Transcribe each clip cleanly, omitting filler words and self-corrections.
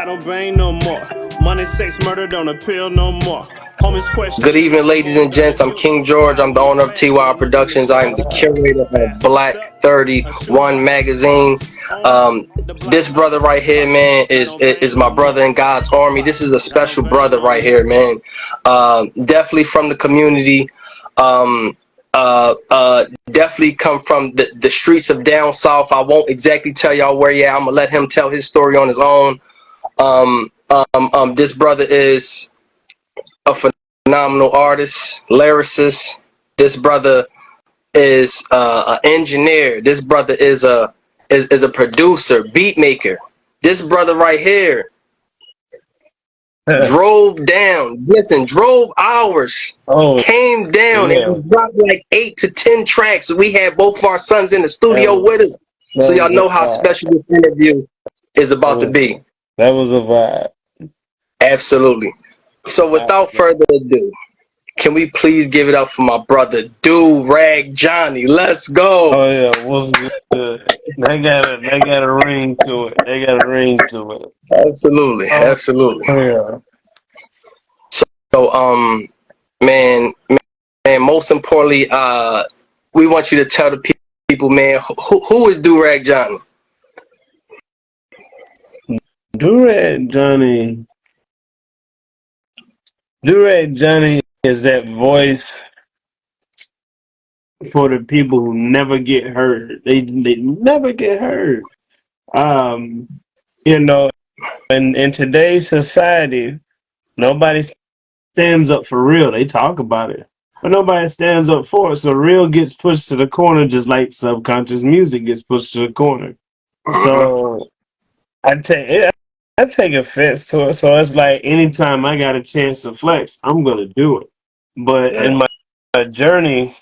don't bang no more. Money, sex, murder don't appeal no more. Homies question. Good evening, ladies and gents. I'm King George. I'm the owner of T.Y.I Productions. I am the curator of Black 31 magazine. This brother right here, man, is my brother in God's army. This is a special brother right here, man. Definitely from the community. Definitely come from the streets of down south. I won't exactly tell y'all where he at. I'm gonna let him tell his story on his own. This brother is a phenomenal artist, lyricist. This brother is an engineer. This brother is a producer, beat maker. This brother right here drove down, listen, drove hours, Oh came down, and yeah, we dropped like 8 to 10 tracks. We had both of our sons in the that studio with us, was so that y'all was a know how vibe. special this interview is about to be. That was a vibe. Absolutely. So without further ado, can we please give it up for my brother Durag Johnnie? Let's go. Oh yeah, what's good? They got a ring to it. They got a ring to it. Absolutely, Oh absolutely. yeah. So man, most importantly, we want you to tell the people, man, who is Durag Johnnie? Durag Johnnie. Durag Johnnie is that voice for the people who never get heard. They never get heard. Um, you know, in today's society, nobody stands up for real. They talk about it, but nobody stands up for it. So real gets pushed to the corner, just like subconscious music gets pushed to the corner. Mm-hmm. So I take it. I take offense to it. So it's like anytime I got a chance to flex, I'm gonna do it. But Yeah, in my journey,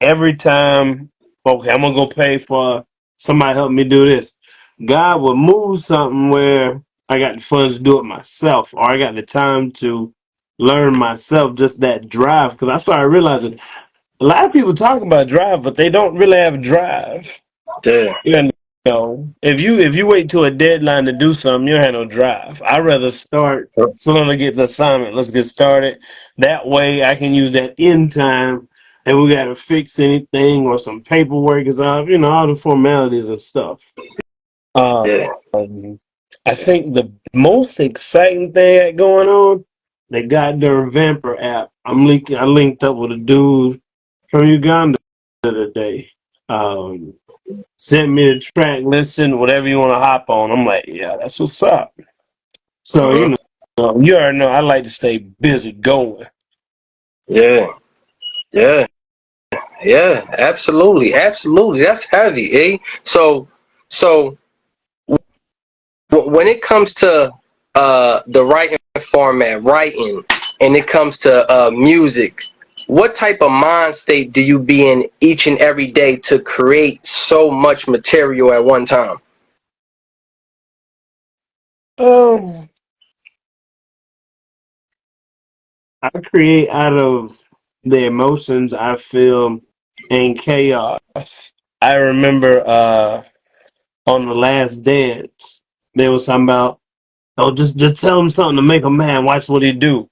every time, okay, I'm gonna go pay for somebody help me do this. God will move something where I got the funds to do it myself, or I got the time to learn myself. Just that drive, because I started realizing a lot of people talk about drive, but they don't really have drive. yeah, You know, if you wait till a deadline to do something, you don't have no drive. I'd rather start sooner to get the assignment. Let's get started. That way, I can use that in time, and we got to fix anything or some paperwork is up. You know, all the formalities and stuff. Um, yeah. I think the most exciting thing going on, they got their Vamper app. I linked up with a dude from Uganda today. Um, Sent me the track, listen, whatever you want to hop on. I'm like, yeah, that's what's up. So, Mm-hmm. you already know I like to stay busy going. Yeah, yeah, yeah. Absolutely, absolutely. That's heavy, eh? So when it comes to the writing format, writing, and it comes to music, what type of mind state do you be in each and every day to create so much material at one time? Um, I create out of the emotions I feel in chaos. I remember on the last dance, there was something about, oh, just tell him something to make him mad. Watch what he do.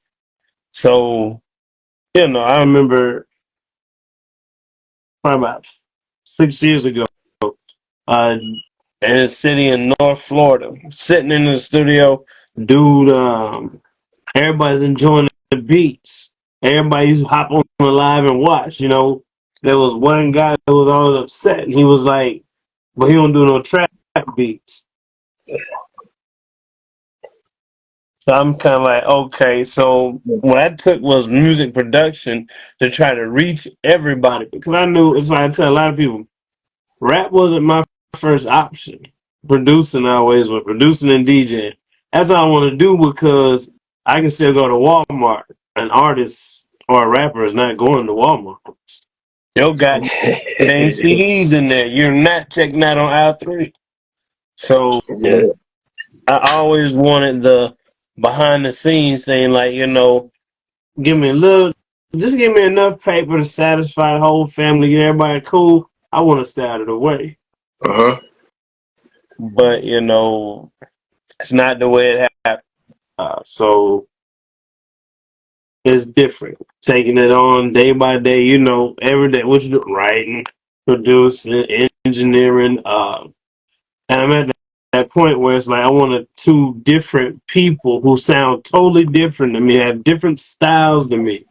So, I remember probably about 6 years ago, uh, in a city in North Florida, sitting in the studio, dude. Everybody's enjoying the beats. Everybody used to hop on the live and watch. There was one guy that was always upset, and he was like, "But he don't do no trap beats." So I'm kind of like, okay. So what I took was music production to try to reach everybody because I knew it's like I tell a lot of people, rap wasn't my first option. Producing always was producing and DJing. That's all I want to do because I can still go to Walmart. An artist or a rapper is not going to Walmart. Yo got dang CDs in there. You're not checking out on aisle three. So Yeah, I always wanted the behind the scenes thing, like, give me a little, just give me enough paper to satisfy the whole family, get everybody cool. I want to stay out of the way. uh-huh. But, It's not the way it happened. So it's different. Taking it on day by day, every day. What you do? Writing, producing, engineering. And I'm at that point where it's like I wanted two different people who sound totally different to me, have different styles to me,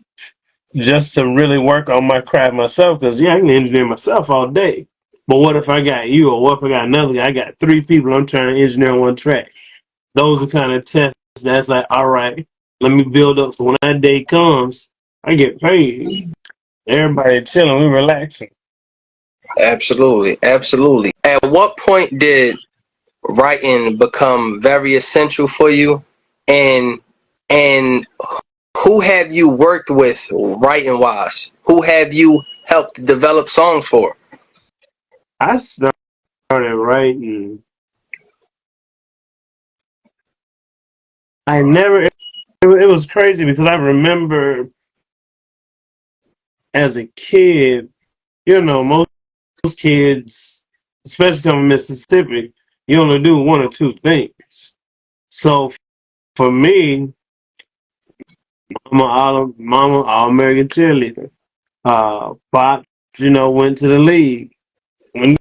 just to really work on my craft myself. Because yeah, I can engineer myself all day. But what if I got you, or what if I got another guy? I got three people I'm trying to engineer on one track. Those are kind of tests that's like, all right, let me build up. So when that day comes, I get paid. Everybody chilling, we relaxing. Absolutely, absolutely. At what point did writing become very essential for you, and and who have you worked with writing wise? Who have you helped develop songs for? I started writing. I never. It was crazy because I remember as a kid, most kids, especially coming from Mississippi, you only do one or two things. So for me, mama all American cheerleader. Pop, went to the league. When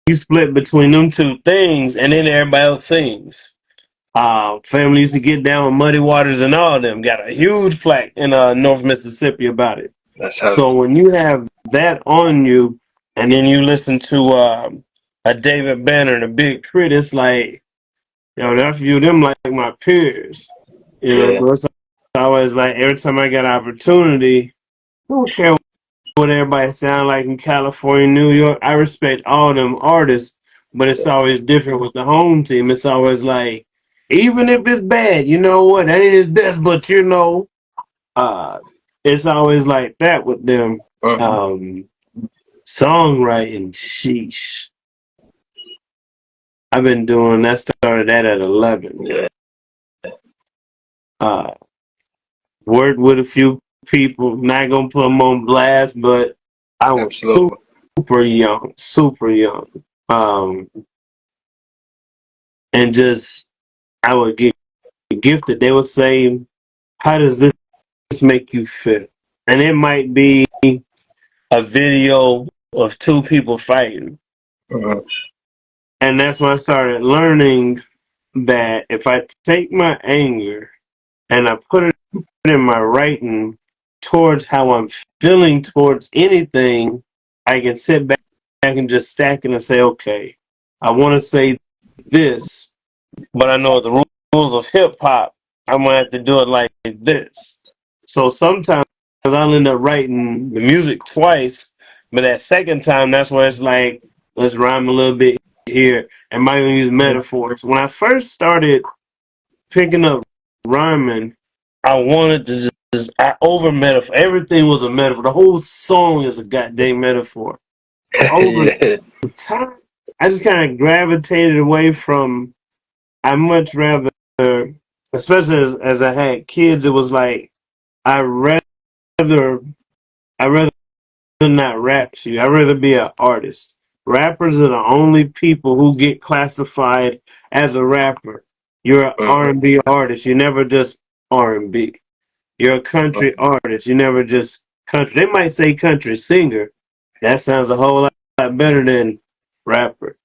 you split between them two things, and then everybody else sings. Family used to get down with Muddy Waters and all of them. Got a huge plaque in North Mississippi about it. That's So heavy. when you have that on you, and then you listen to a David Banner and a Big Crit, it's like, I view them like my peers. Yeah, So it's always like every time I get an opportunity, I don't care what everybody sound like in California, New York. I respect all them artists, but it's always different with the home team. It's always like, even if it's bad, you know what? That ain't his best, but uh, it's always like that with them. mm, Um, Songwriting, sheesh. I've been doing that. Started that at 11. yeah, Uh, Worked with a few people. Not gonna put them on blast, but I was absolutely. super young, super young. Um, and just I would get gifted. They would say, "How does this make you feel?" And it might be a video of two people fighting, Mhm, and that's when I started learning that if I take my anger and I put it in my writing towards how I'm feeling towards anything, I can sit back and just stack it and say, okay, I want to say this, but I know the rules of hip hop, I'm gonna have to do it like this. So sometimes I'll end up writing the music twice, but that second time, that's where it's like, let's rhyme a little bit here. Am I gonna use mhm, metaphors? When I first started picking up rhyming, I wanted to I over metaphor. Everything was a metaphor. The whole song is a goddamn metaphor. Over yeah, time, I just kind of gravitated away from. I much rather, especially as I had kids, it was like I rather I rather not rap to you. I'd rather be an artist. Rappers are the only people who get classified as a rapper. You're an mhm, R&B artist. You're never just R&B. You're a mhm, country artist. You're never just country. They might say country singer. That sounds a whole lot better than rapper.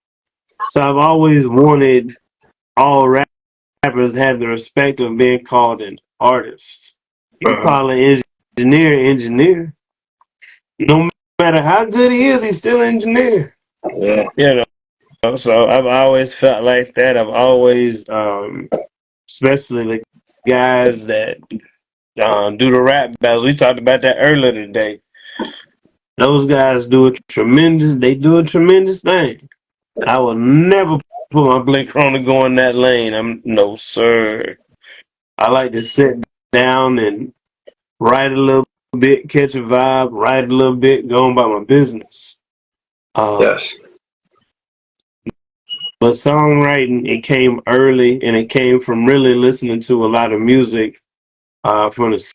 So I've always wanted all rappers to have the respect of being called an artist. You mhm, call an engineer. No matter how good he is, he's still an engineer. yeah, You so I've always felt like that. I've always, especially the guys that do the rap battles. We talked about that earlier today. Those guys they do a tremendous thing. I will never put my blinker on to go in that lane. No, sir. I like to sit down and write a little bit, catch a vibe, write a little bit, go on about my business. Um, yes, but songwriting, it came early and it came from really listening to a lot of music from the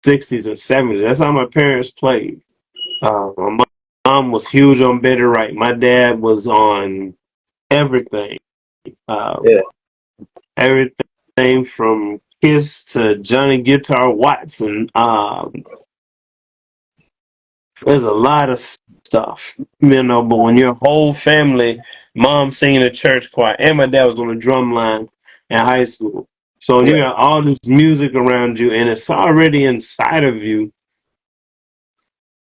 60s and 70s. That's how my parents played. My mom was huge on Betty Wright. My dad was on everything. Uh, yeah, everything from Kiss to Johnny Guitar Watson. There's a lot of stuff, but when your whole family, mom singing a church choir, and my dad was on the drum line in high school. So you Yeah. got all this music around you, and it's already inside of you.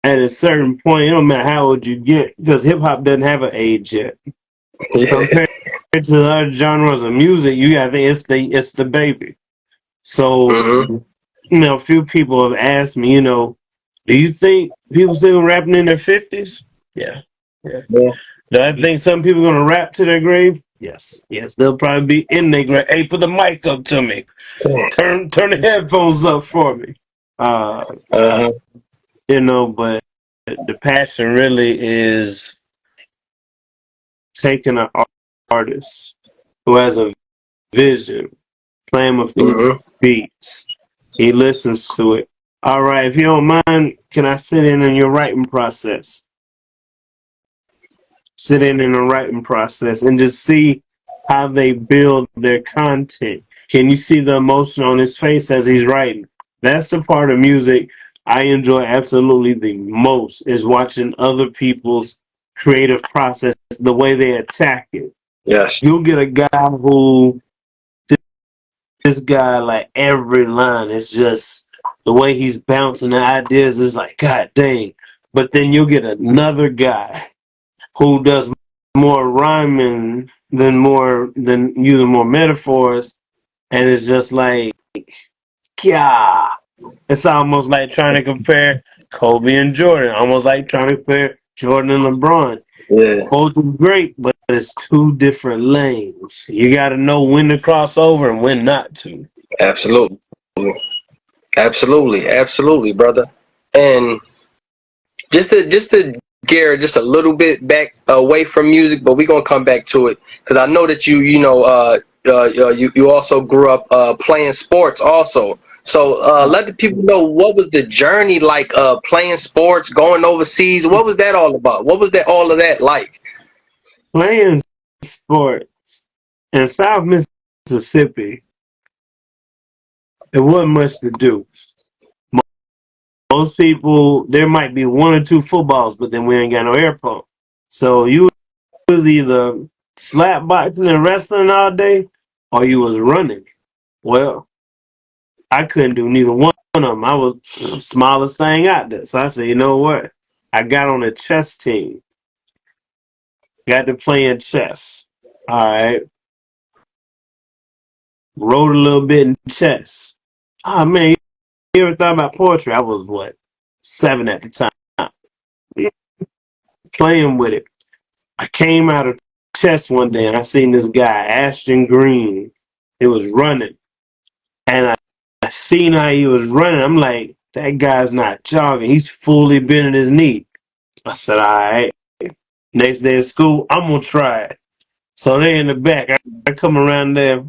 At a certain point, it don't matter how old you get, because hip hop doesn't have an age yet. Yeah. Compared to the other genres of music, you gotta think it's the baby. So, Hmm. a few people have asked me, do you think people still rapping in their 50s? Yeah. Yeah. Yeah. Do I think some people are gonna rap to their grave? Yes. Yes. They'll probably be in their grave. Hey, put the mic up to me. Turn the headphones up for me. Uh, Uh-huh. but the passion really is taking an artist who has a vision, playing a few Hmm. beats. He listens to it. All right, if you don't mind, can I sit in on your writing process? Sit in the writing process and just see how they build their content. Can you see the emotion on his face as he's writing? That's the part of music I enjoy absolutely the most, is watching other people's creative process, the way they attack it. Yes. You'll get a guy who, this guy, like every line is just the way he's bouncing the ideas is like, God dang. But then you'll get another guy who does more rhyming than using more metaphors, and it's just like, yeah. It's almost like trying to compare Kobe and Jordan, almost like trying to compare Jordan and LeBron. Yeah. Both are great, but it's two different lanes. You got to know when to cross over and when not to. Absolutely. Absolutely. Absolutely, brother. And just to gear just a little bit back away from music, but we're gonna come back to it because I know that you also grew up playing sports also. So let the people know, what was the journey like playing sports, going overseas. What was that all about? What was that all of that like? Playing sports in South Mississippi, there wasn't much to do. Most people, there might be one or two footballs, but then we ain't got no air pump. So you was either slap boxing and wrestling all day, or you was running. Well, I couldn't do neither one of them. I was the smallest thing out there. So I said, you know what? I got on a chess team. Got to playing chess. All right. Wrote a little bit in chess. Oh man, you ever thought about poetry? I was what, 7 at the time. Playing with it. I came out of chess one day and I seen this guy, Ashton Green. He was running. And I seen how he was running. I'm like, that guy's not jogging. He's fully bending his knee. I said, all right. Next day at school, I'm gonna try it. So they in the back. I come around there,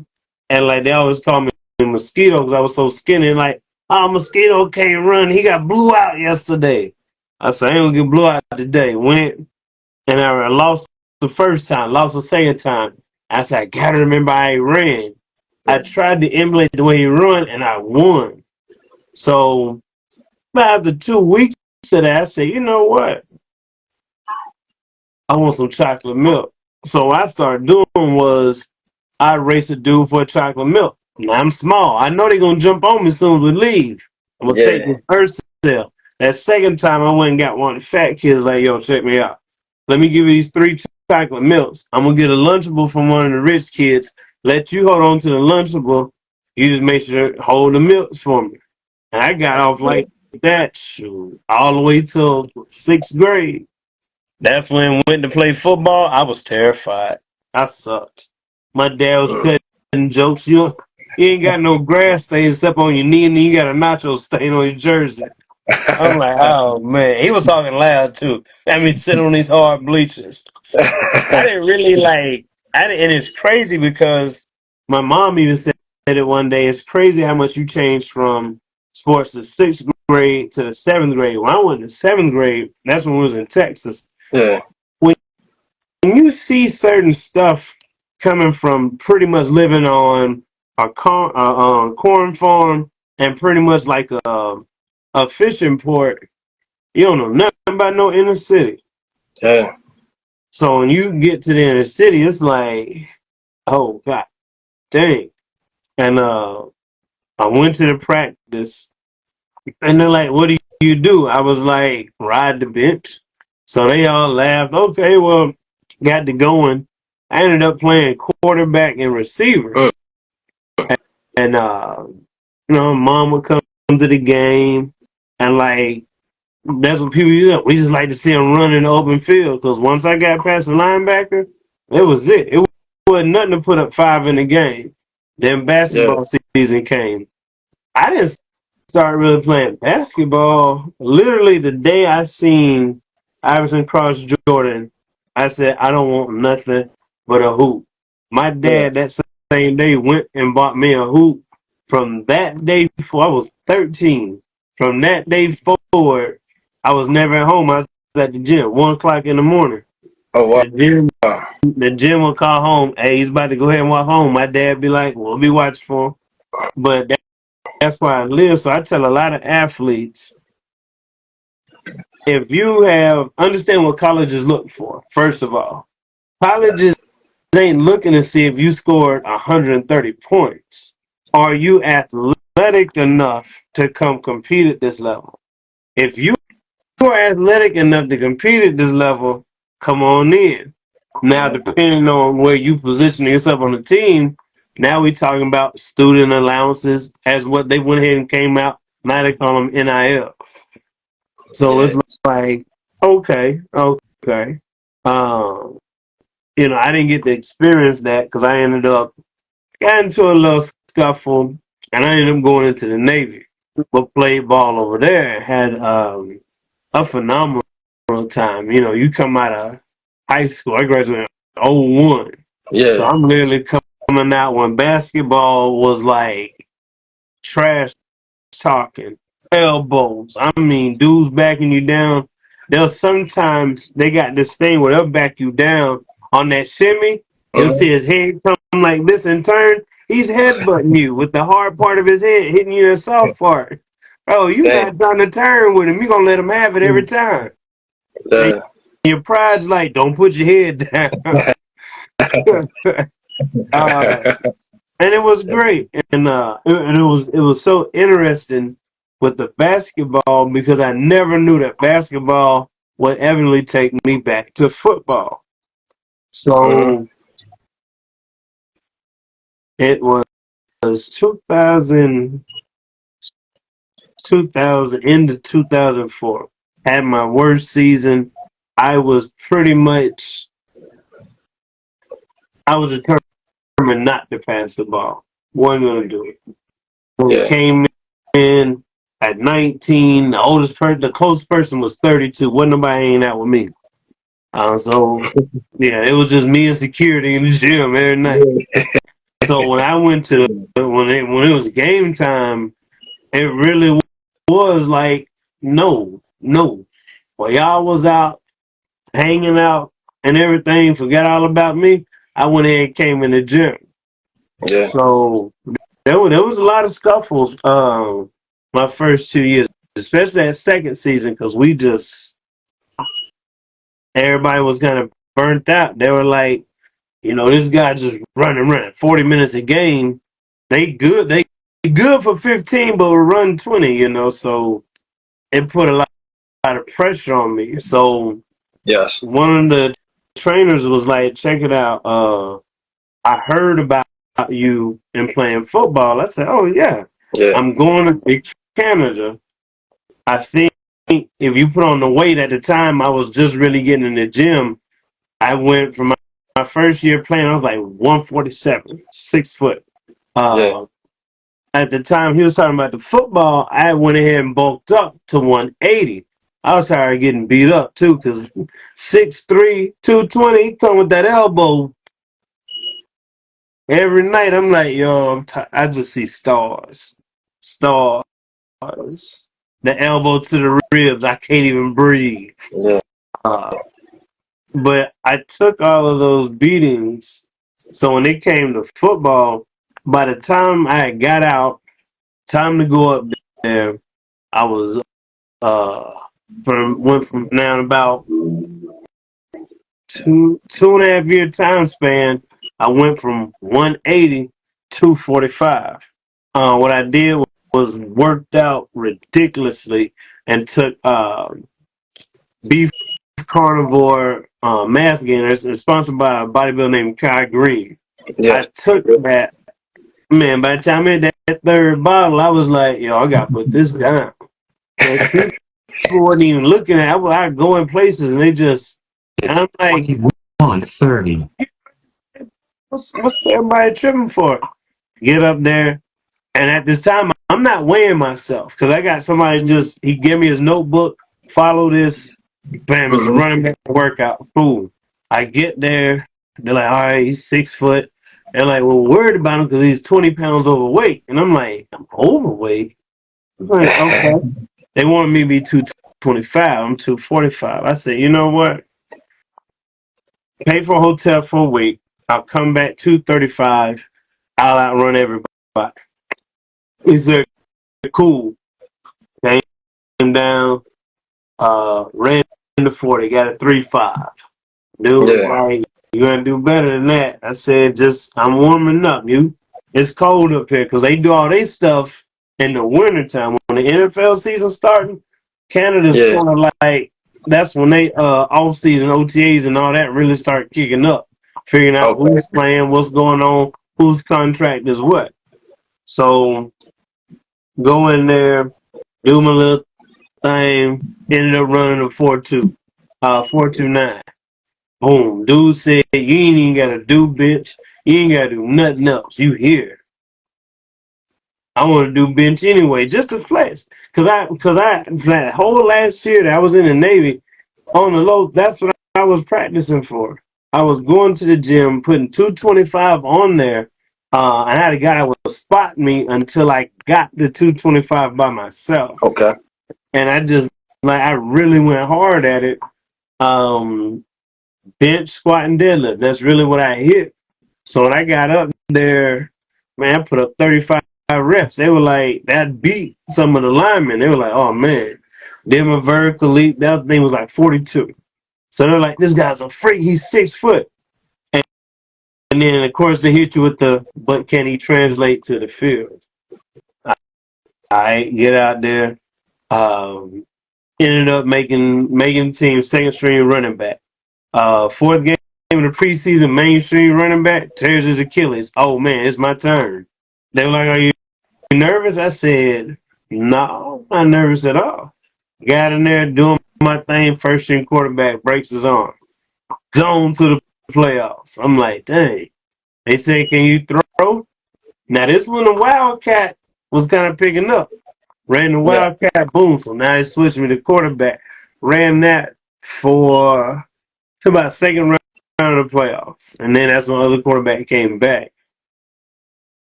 and like they always call me Mosquito because I was so skinny. Like, oh, Mosquito can't run. He got blew out yesterday. I said, I ain't gonna get blew out today. Went and I lost the first time, lost the second time. I said, I gotta remember I ran. I tried to emulate the way he run, and I won. So after 2 weeks of that, I said, you know what? I want some chocolate milk. So what I started doing was I race a dude for a chocolate milk. Now I'm small. I know they're gonna jump on me as soon as we leave. I'm gonna take Yeah. the first sale. That second time I went and got one of the fat kids like, yo, check me out. Let me give you these 3 chocolate milks. I'm gonna get a Lunchable from one of the rich kids. Let you hold on to the Lunchable. You just make sure hold the milks for me. And I got off like that, shoot, all the way till 6th grade. That's when I went to play football. I was terrified. I sucked. My dad was cutting jokes. You ain't got no grass stains except on your knee, and then you got a nacho stain on your jersey. I'm like, oh man. He was talking loud too. I mean, sitting on these hard bleachers. I didn't really like. I didn't, and it's crazy because my mom even said it one day. It's crazy how much you changed from sports the 6th grade to the 7th grade. When I went to 7th grade, that's when we was in Texas. Yeah. When you see certain stuff coming from pretty much living on corn farm and pretty much like a fishing port. You don't know nothing about no inner city. Yeah. So when you get to the inner city, it's like, oh god dang. And I went to the practice, and they're like, "What do you do?" I was like, "Ride the bench." So they all laughed. Okay, well, got to going. I ended up playing quarterback and receiver, Mm. and mom would come to the game, and like that's what people use. We just like to see them run in the open field because once I got past the linebacker, it was it. It wasn't nothing to put up five in the game. Then Yeah. basketball season came. I didn't start really playing basketball. Literally the day I seen Iverson cross Jordan, I said, I don't want nothing but a hoop. My Yeah. dad that same day went and bought me a hoop. From that day before I was 13. From that day forward, I was never at home. I was at the gym, 1 o'clock in the morning. Oh wow. The gym will call home. Hey, he's about to go ahead and walk home. My dad be like, "We'll be watching for him." But that's where I live. So I tell a lot of athletes, if you have understand what colleges look for, first of all, colleges Yes. ain't looking to see if you scored 130 points. Are you athletic enough to come compete at this level? If you are athletic enough to compete at this level, come on in. Now, depending on where you position yourself on the team, now we talking about student allowances as what they went ahead and came out. Now they call them NIL. So Yeah. it's like, okay. Um, I didn't get to experience that because I ended up got into a little scuffle, and I ended up going into the Navy. But played ball over there, had a phenomenal time. You come out of high school. I graduated in '01, so Yeah. I'm literally coming out when basketball was like trash talking, elbows. I mean, dudes backing you down. They'll sometimes they got this thing where they'll back you down on that shimmy. You'll see Mm-hmm. his head come like this and turn. He's headbutting you with the hard part of his head hitting you in the soft part. Oh, you Dang. not trying to turn with him. You're gonna let him have it every time. And Yeah. your pride's like, don't put your head down. uh, and it was great, and it was so interesting with the basketball because I never knew that basketball would eventually take me back to football. Mm-hmm. So it was 2000, 2000 into 2004. Had my worst season. I was pretty much I was determined not to pass the ball. Wasn't gonna do it. When it Yeah. came in at 19. The closest person was 32. Wasn't nobody hanging out with me. So yeah, it was just me and security in the gym every night. So when I went to when it was game time, it really was like no. While y'all was out hanging out and everything, forgot all about me. I went in and came in the gym. Yeah. So there was a lot of scuffles. My first 2 years, especially that second season, because everybody was kind of burnt out. They were like, this guy just running 40 minutes a game. They good for 15, but we run 20. So it put a lot of pressure on me. So Yes. one of the trainers was like, check it out. I heard about you and playing football. I said, oh yeah, Yeah. I'm going to Canada. I think if you put on the weight at the time, I was just really getting in the gym. I went from my first year playing, I was like 147, 6 foot. Yeah. Uh, at the time he was talking about the football, I went ahead and bulked up to 180. I was tired of getting beat up too, because 6'3", 220, come with that elbow every night. I'm like, yo, I just see stars. The elbow to the ribs, I can't even breathe. Yeah. Uh, but I took all of those beatings. So when it came to football, by the time I got out, time to go up there, I was went from now about two and a half year time span. I went from 180 to 45. What I did was worked out ridiculously and took beef carnivore mass gainers. It's sponsored by a bodybuilder named Kai Green. Yes. I took that, man. By the time I had that third bottle, I was like, yo, I gotta put this down. And people wasn't even looking at it. I go in places and they just, and I'm like, 21:30. what's everybody tripping for? Get up there, and at this time, I'm not weighing myself because I got somebody just, he gave me his notebook, follow this, bam, it's a Mm-hmm. running back workout. Boom. I get there, they're like, all right, he's 6 foot. They're like, well, worried about him because he's 20 pounds overweight. And I'm like, I'm overweight? I'm like, okay. They wanted me to be 225. I'm 245. I said, you know what? Pay for a hotel for a week. I'll come back 235. I'll outrun everybody. He said, cool. Came down, ran the 40, got a 3.5. Dude was Yeah. like, you gonna do better than that. I said, just, I'm warming up. It's cold up here because they do all their stuff in the wintertime. When the NFL season starting, Canada's Yeah. kind of like, that's when they off season OTAs and all that really start kicking up, figuring out Okay. who's playing, what's going on, whose contract is what. So go in there, do my little thing, ended up running a 4.29. Boom. Dude said, you ain't even gotta do, bitch. You ain't gotta do nothing else. You here. I want to do bench anyway, just to flex. Cause I that whole last year that I was in the Navy on the low, that's what I was practicing for. I was going to the gym, putting 225 on there. I had a guy that was spotting me until I got the 225 by myself. Okay. And I just, like, I really went hard at it. Um, Bench, squat, and deadlift. That's really what I hit. So when I got up there, man, I put up 35 reps. They were like, that beat some of the linemen. They were like, oh man. Then my vertical leap, that thing was like 42. So they're like, this guy's a freak. He's 6 foot. And then of course they hit you with the, but can he translate to the field? I get out there. Ended up making team second string running back. Fourth game of the preseason, mainstream running back tears his Achilles. Oh man, it's my turn. They were like, "Are you nervous?" I said, "No, I'm not nervous at all." Got in there doing my thing. First string quarterback breaks his arm. Gone to the playoffs. I'm like, dang. They said, "Can you throw?" Now this one, the Wildcat was kind of picking up. Ran the Yeah. Wildcat, boom. So now they switched me to quarterback. Ran that for to about second round of the playoffs. And then that's when the other quarterback came back.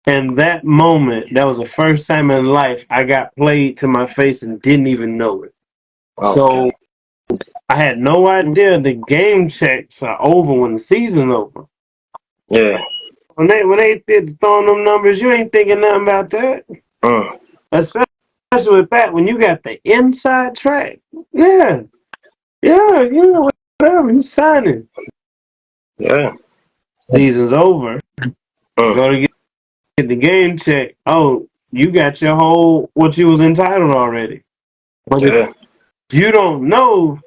And that moment, that was the first time in life I got played to my face and didn't even know it. Okay. So I had no idea the game checks are over when the season's over. Yeah. When they did throwing them numbers, you ain't thinking nothing about that. Mm. Especially with that, when you got the inside track. Yeah, yeah, whatever, you signing. Yeah. Season's over. Mm. Go to get the game check. Oh, you got your whole what you was entitled already. But if Yeah. you don't know,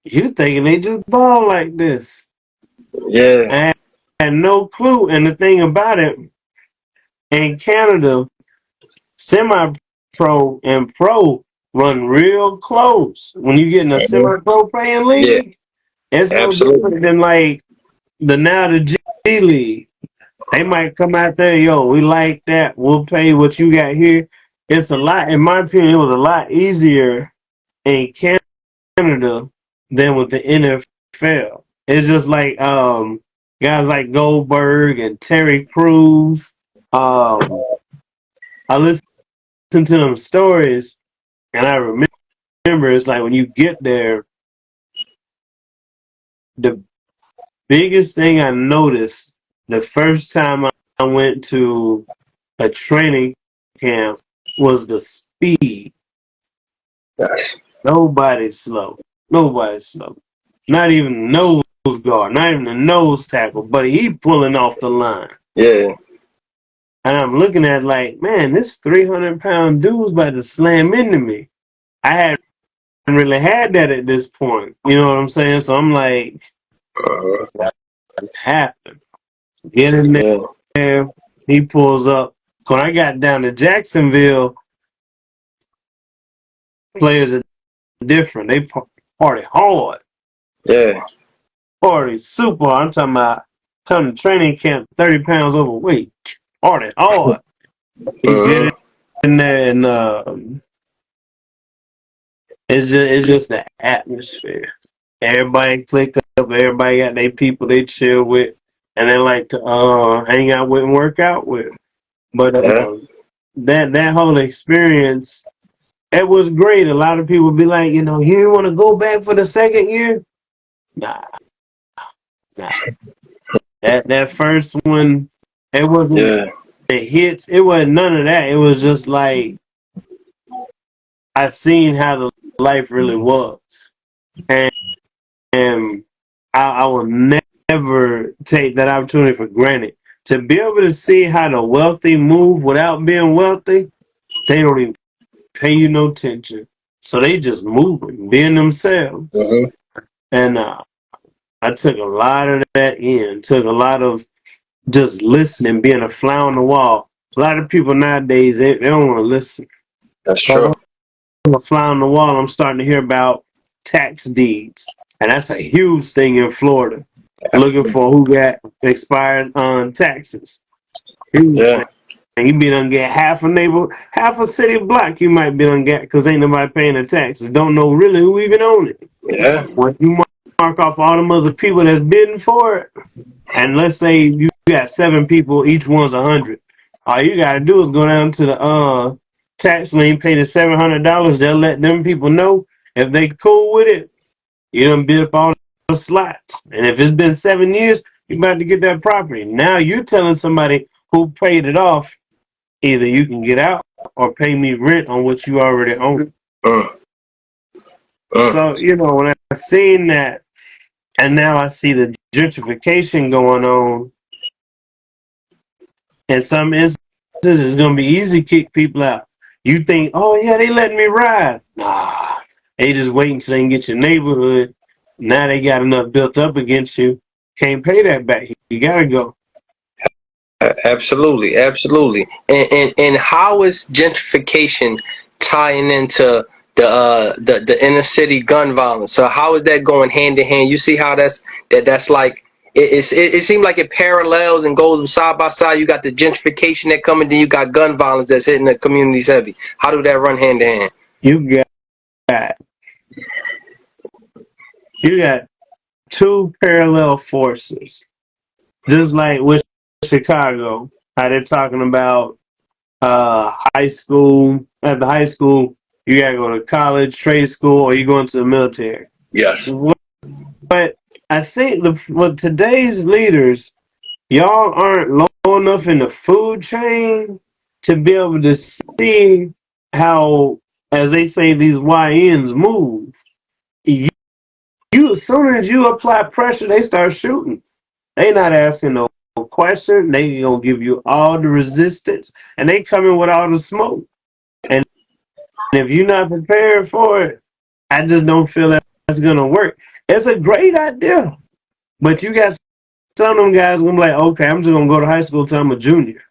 you thinking they just ball like this. Yeah. And I had no clue. And the thing about it, in Canada, semi-pro and pro run real close. When you get in a Mhm. semi-pro playing Yeah. league, it's no Absolutely. different than like the G League. They might come out there, yo, we like that. We'll pay what you got here. It's a lot, in my opinion, it was a lot easier in Canada than with the NFL. It's just like guys like Goldberg and Terry Crews. I listen to them stories and I remember it's like when you get there, the biggest thing I noticed the first time I went to a training camp was the speed. Yes. Nobody's slow. Nobody's slow. Not even nose guard, not even a nose tackle, but he pulling off the line. Yeah. And I'm looking at like, man, this 300-pound dude's about to slam into me. I hadn't really had that at this point. You know what I'm saying? So I'm like, Uh-huh. what's that happen? Get in Yeah. there. He pulls up. When I got down to Jacksonville, players are different. They party hard. Yeah. Party super hard. I'm talking about come to training camp 30 pounds overweight. Party hard. You Uh-huh. get in there and it's just the atmosphere. Everybody click up, everybody got their people they chill with and they like to hang out with and work out with. But Yeah. that whole experience, it was great. A lot of people be like, you want to go back for the second year? Nah, nah. That first one, it wasn't Yeah. the hits. It wasn't none of that. It was just like I seen how the life really was, and, and I will never take that opportunity for granted. To be able to see how the wealthy move without being wealthy, they don't even pay you no attention. So they just moving, being themselves. Uh-huh. And I took a lot of that in. Took a lot of just listening, being a fly on the wall. A lot of people nowadays they don't want to listen. That's So true. I'm a fly on the wall. I'm starting to hear about tax deeds, and that's a huge thing in Florida. Looking for who got expired on taxes. Huge Yeah. thing. And you be done get half a city block. You might be done get because ain't nobody paying the taxes. Don't know really who even own it. Yeah. When you mark off all them other people that's bidding for it, and let's say you got 7 people, each one's 100. All you gotta do is go down to the tax lien, pay the $700. They'll let them people know if they cool with it. You done bid up all the slots, and if it's been 7 years, you about to get that property. Now you're telling somebody who paid it off, either you can get out or pay me rent on what you already own. Mm. Mm. So when I seen that, and now I see the gentrification going on. In some instances, it's going to be easy to kick people out. You think, oh, yeah, they letting me ride. Nah, they just waiting until they can get your neighborhood. Now they got enough built up against you. Can't pay that back. You got to go. Absolutely, absolutely. And how is gentrification tying into the inner city gun violence? So how is that going hand in hand? You see how that's like it seems like it parallels and goes side by side. You got the gentrification that coming, then you got gun violence that's hitting the communities heavy. How do that run hand in hand? You got you got two parallel forces, just like with Chicago. How they're talking about high school. At the high school, you gotta go to college, trade school, or you going to the military. Yes. But I think with today's leaders, y'all aren't low enough in the food chain to be able to see how, as they say, these YNs move. You as soon as you apply pressure, they start shooting. They not asking no question. They gonna give you all the resistance, and they coming with all the smoke. And if you're not prepared for it, I just don't feel that that's gonna work. It's a great idea, but you got some of them guys gonna be like, okay, I'm just gonna go to high school till I'm a junior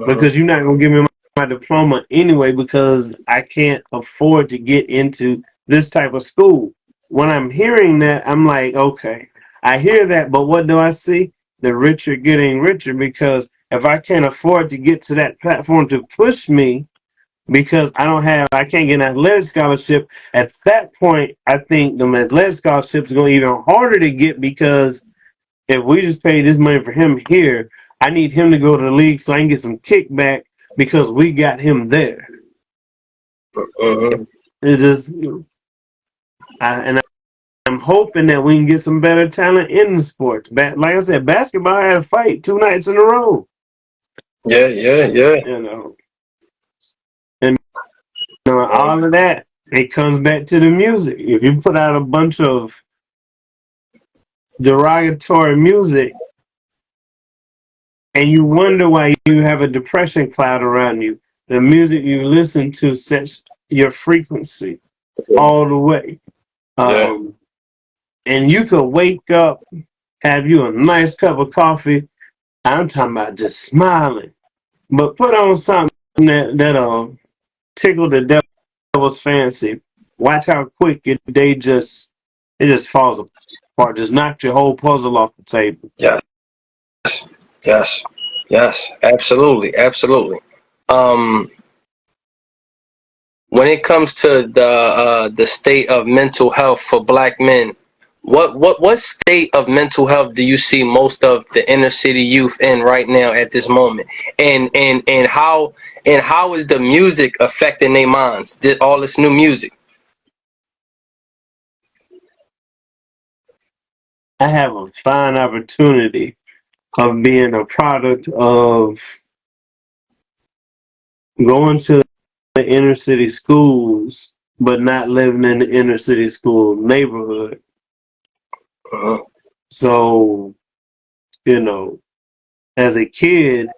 because you're not gonna give me my diploma anyway because I can't afford to get into this type of school. When I'm hearing that, I'm like, okay, I hear that, but what do I see? The rich are getting richer because if I can't afford to get to that platform to push me because I can't get an athletic scholarship. At that point, I think the athletic scholarships are going to be even harder to get because if we just pay this money for him here, I need him to go to the league so I can get some kickback because we got him there. Uh-huh. It just, and I'm hoping that we can get some better talent in the sports. Like I said, basketball had a fight 2 nights in a row. Yeah, yeah, yeah. You know, and all of that, it comes back to the music. If you put out a bunch of derogatory music and you wonder why you have a depression cloud around you, the music you listen to sets your frequency all the way. Yeah. And you could wake up, have you a nice cup of coffee. I'm talking about just smiling, but put on something that'll tickle the devil's fancy. Watch how quick your day just falls apart. Just knocked your whole puzzle off the table. Yes, yes, yes. Absolutely, absolutely. Um, when it comes to the state of mental health for Black men, what state of mental health do you see most of the inner city youth in right now at this moment? And how is the music affecting their minds? All this new music. I have a fine opportunity of being a product of going to the inner city schools, but not living in the inner city school neighborhood. Uh-huh. So, you know, as a kid,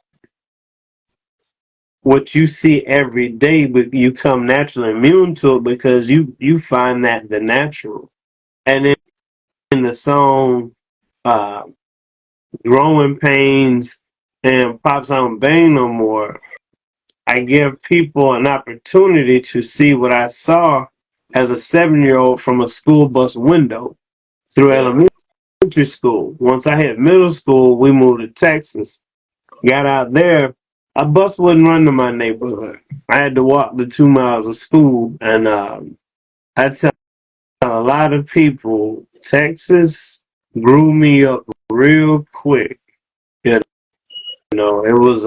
what you see every day, but you come naturally immune to it because you find that the natural. And in the song uh, "Growing Pains" and "Pops I Don't Bang No More," I give people an opportunity to see what I saw as a 7-year-old from a school bus window through Yeah, elementary school. Once I hit middle school, we moved to Texas. Got out there, a bus wouldn't run to my neighborhood. I had to walk the 2 miles of school, and I tell a lot of people, Texas grew me up real quick. You it was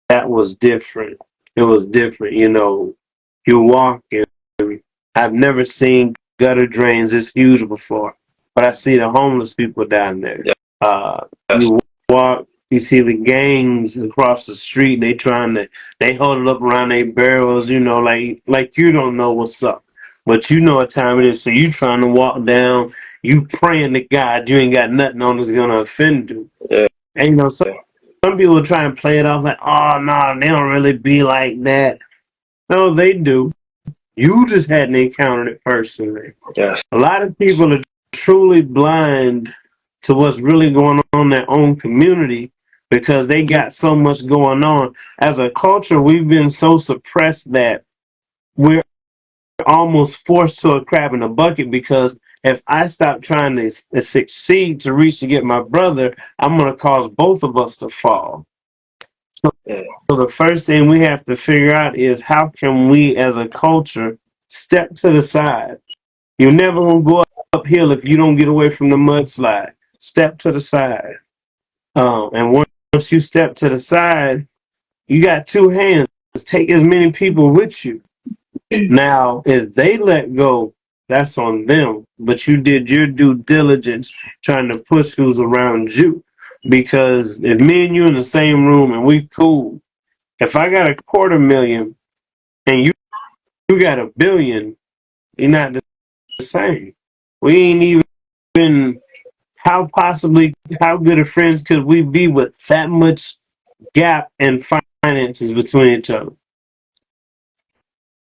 that was different. It was different. You walk and I've never seen gutter drains this huge before, but I see the homeless people down there. yeah, yes, You walk, you see the gangs across the street. They hold it up around their barrels. Like you don't know what's up, but you know what time it is. So you trying to walk down. You praying to God you ain't got nothing on that's gonna offend you. yeah, And some people try and play it off like, oh no, they don't really be like that. No, they do. You just hadn't encountered it personally. yes, A lot of people are truly blind to what's really going on in their own community because they got so much going on. As a culture, we've been so suppressed that we're almost forced to a crab in a bucket because if I stop trying to succeed to reach to get my brother, I'm going to cause both of us to fall. yeah, So the first thing we have to figure out is how can we as a culture step to the side. You're never gonna go uphill if you don't get away from the mudslide. Step to the side. And once you step to the side, you got two hands. Take as many people with you. Now, if they let go, that's on them. But you did your due diligence trying to push who's around you. Because if me and you in the same room and we cool, if I got 250,000 and you got 1 billion, you're not the same. We ain't even how good of friends could we be with that much gap in finances between each other?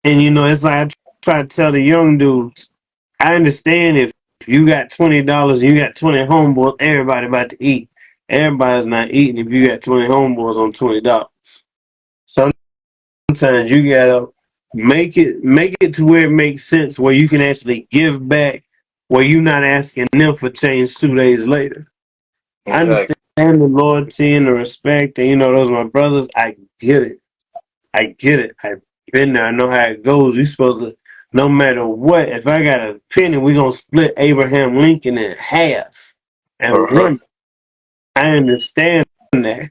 And it's like I try to tell the young dudes, I understand if you got $20 and you got 20 homeboys, everybody about to eat. Everybody's not eating if you got 20 homeboys on $20. Sometimes you gotta make it to where it makes sense, where you can actually give back, where you're not asking them for change 2 days later. I exactly. understand the loyalty and the respect, and those are my brothers. I get it. I get it. I've been there. I know how it goes. You supposed to, no matter what, if I got a penny, we're gonna split Abraham Lincoln in half and Uh-huh. run. I understand that.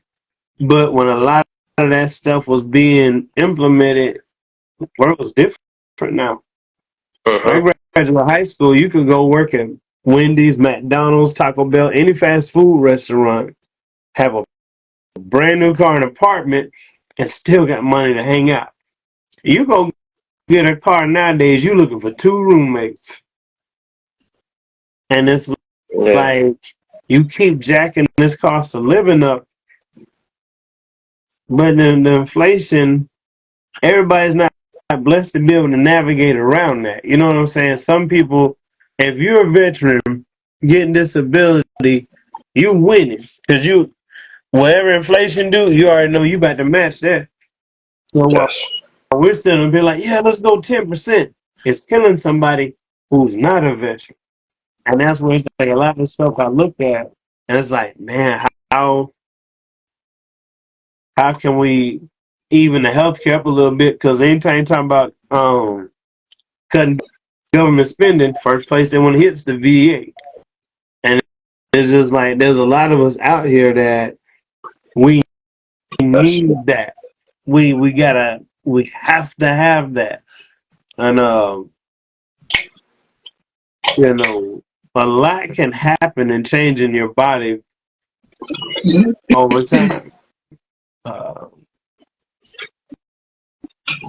But when a lot of that stuff was being implemented, the world was different now. When Uh-huh. I graduated high school, you could go work at Wendy's, McDonald's, Taco Bell, any fast food restaurant, have a brand new car and apartment and still got money to hang out. You go get a car nowadays, you looking for 2 roommates. And it's Yeah. like you keep jacking this cost of living up, but then the inflation, everybody's not blessed to be able to navigate around that. You know what I'm saying? Some people, if you're a veteran getting disability, you winning because you whatever inflation do, you already know you about to match that. So while Yes. we're still gonna be like, yeah, let's go 10%. It's killing somebody who's not a veteran, and that's where it's like a lot of stuff I look at, and it's like, man, how can we even the healthcare up a little bit? Because anytime you're talking about cutting government spending, first place they want to hit is the VA, and it's just like there's a lot of us out here that we That's need that. We have to have that, and you know, a lot can happen and change in your body over time. Uh,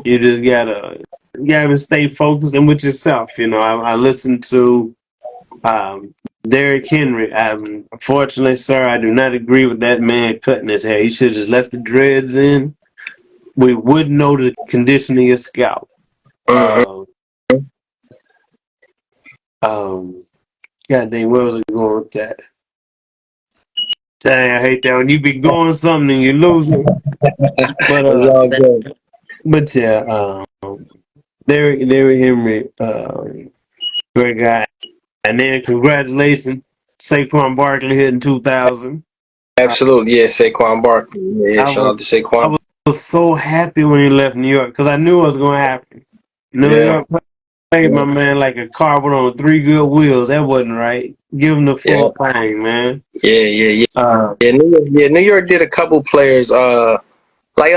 you just gotta stay focused and with yourself. You know, I listened to um, Derrick Henry. Unfortunately, sir, I do not agree with that man cutting his hair. He should have just left the dreads in. We wouldn't know the condition of your scalp. hmm Uh, um, God dang, where was I going with that? Dang, I hate that when you be going something and you lose it. But It's all good. yeah, Derrick Henry, great guy. And then congratulations, Saquon Barkley hitting 2,000. Uh, Absolutely. Yeah, Saquon Barkley. Yeah, yeah. I Shout out was to I Saquon. was so happy when he left New York because I knew it was going to happen. New Yeah. York played Yeah. my man like a car with on 3 good wheels. That wasn't right. Give him the Yeah. full thing, man. Yeah. Yeah. Yeah. Uh, New York did a couple players. Like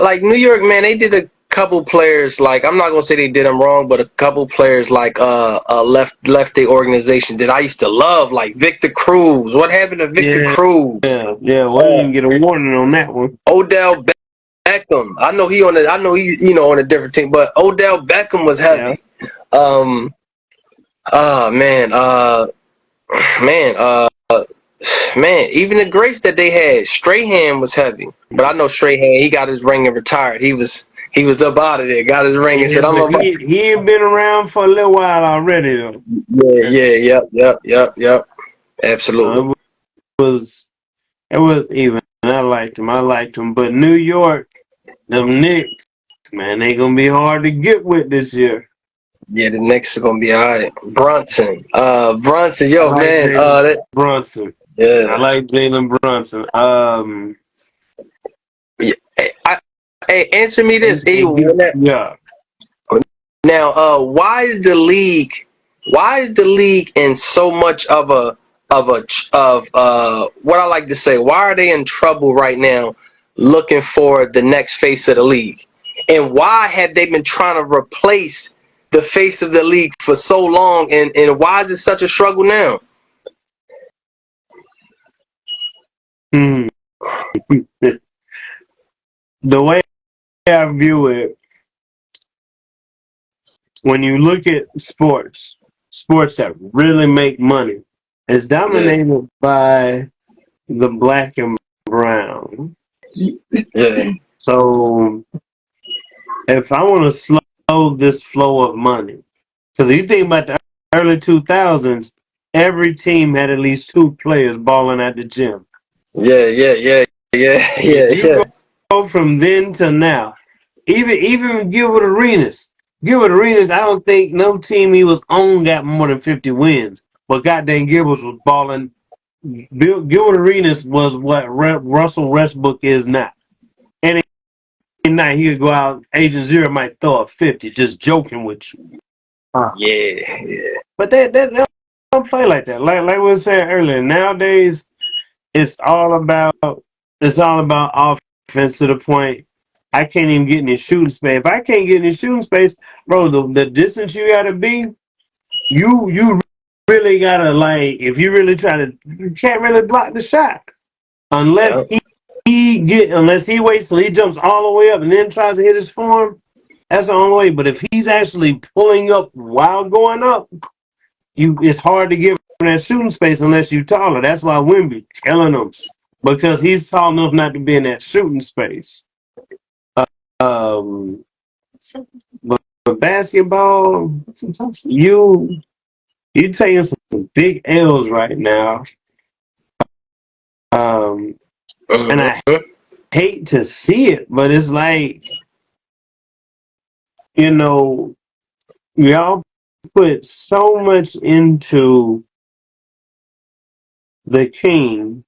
like New York, man, they did a couple players. Like I'm not gonna say they did them wrong, but a couple players like left the organization that I used to love, like Victor Cruz. What happened to Victor yeah, Cruz? yeah. We didn't Uh, even get a warning on that one. Odell Beckham. I know he's on a different team, but Odell Beckham was Yeah. heavy. Um. Man. Man. Man. Even the greats that they had, Strahan was heavy. But I know Strahan. He got his ring and retired. He was up out of there. Got his ring and Yeah, said, "I'm but about." he ain't been around for a little while already though. Yeah. And, Yeah. Yep. Absolutely. it was it was even. I liked him. I liked him. But New York, them Knicks, man, they gonna be hard to get with this year. Yeah. The Knicks are gonna be all right. Brunson. Brunson. I Yo, like man. Jalen Brunson. I Yeah. like Jalen Brunson. Yeah. Hey, answer me this. Yeah. Now, why is the league in so much of what I like to say? Why are they in trouble right now, looking for the next face of the league? And why have they been trying to replace the face of the league for so long? And why is it such a struggle now? Hmm. The way I view it, when you look at sports that really make money, is Yeah, dominated by the black and brown. yeah, So if I want to slow this flow of money, because if you think about the early 2000s, every team had at least 2 players balling at the gym. If you yeah. go from then to now, even Gilbert Arenas, I don't think no team he was on got more than 50 wins. But goddamn, Gilbert was balling. Gilbert Arenas was what Russell Westbrook is now. Any night he could go out, Agent Zero might throw a 50, just joking with you. Yeah, yeah, But they don't play like that. Like we were saying earlier, nowadays it's all about offense to the point I can't even get in the shooting space. If I can't get in the shooting space, bro, the distance you gotta be, you really gotta like if you really try to you can't really block the shot unless yeah. unless he waits till he jumps all the way up and then tries to hit his form, that's the only way. But if he's actually pulling up while going up, it's hard to give him that shooting space unless you're taller. That's why Wemby killing him because he's tall enough not to be in that shooting space. Um, but basketball, you taking some big L's right now. And I hate to see it, but it's like, y'all put so much into the King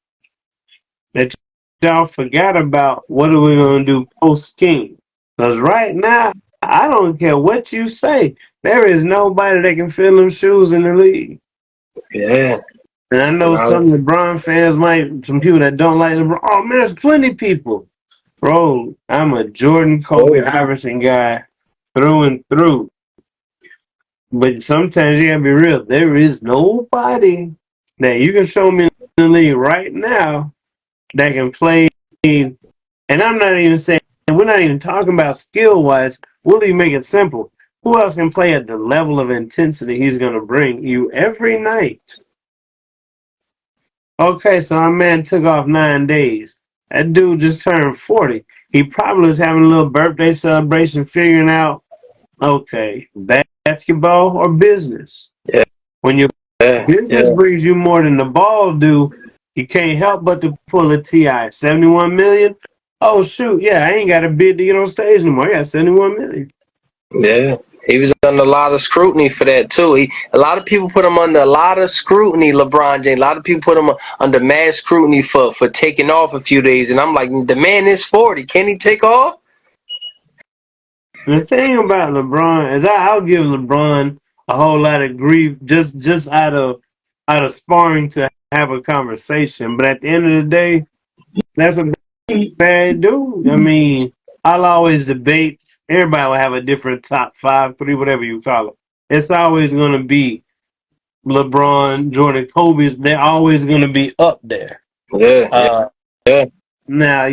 that y'all forgot about what are we going to do post King. Because right now, I don't care what you say. There is nobody that can fill them shoes in the league. Yeah. And I know some LeBron fans some people that don't like LeBron. Oh, man, there's plenty of people. Bro, I'm a Jordan, Kobe, Iverson guy through and through. But sometimes you gotta be real. There is nobody that you can show me in the league right now that can play. And I'm not even saying, we're not even talking about skill wise. We'll even make it simple. Who else can play at the level of intensity he's gonna bring you every night? Okay, so our man took off 9 days. That dude just turned 40. He probably was having a little birthday celebration, figuring out, okay, basketball or business. Yeah. When your business brings you more than the ball do, you can't help but to pull a T.I. 71 million. Oh shoot, yeah, I ain't got a bid to get on stage no more. I got 71 million. Yeah. He was under a lot of scrutiny for that too. A lot of people put him under a lot of scrutiny. LeBron James. A lot of people put him under mad scrutiny for taking off a few days. And I'm like, the man is 40. Can he take off? The thing about LeBron is I'll give LeBron a whole lot of grief just out of sparring to have a conversation. But at the end of the day, that's a bad dude. I mean, I'll always debate. Everybody will have a different top 5, 3, whatever you call it. It's always going to be LeBron, Jordan, Kobe's. They're always going to be up there. Yeah. Now,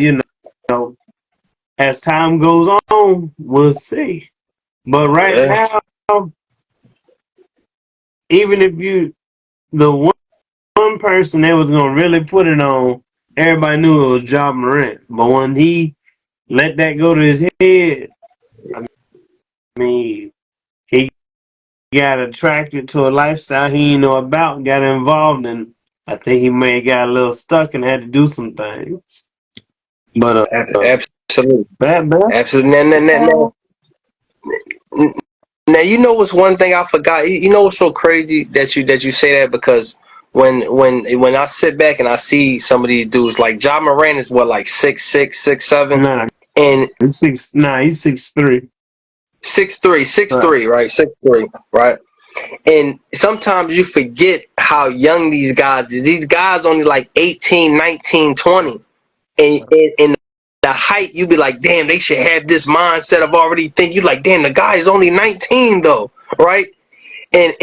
as time goes on, we'll see. But right now, even if the one person that was going to really put it on, everybody knew it was Ja Morant. But when he let that go to his head, I mean, he got attracted to a lifestyle he didn't know about, got involved, and I think he may have got a little stuck and had to do some things. But Absolutely. bad. Absolutely. Now you know what's one thing I forgot. You know what's so crazy that you say that, because when I sit back and I see some of these dudes, like Ja Morant is what, like 6'6", 6'7", Nah, and he's 6'3". 6'3", right? 6'3", right? And sometimes you forget how young these guys is. These guys only like 18, 19, 20. And the height, you be like, damn, they should have this mindset of already think. You like, damn, the guy is only 19 though, right? And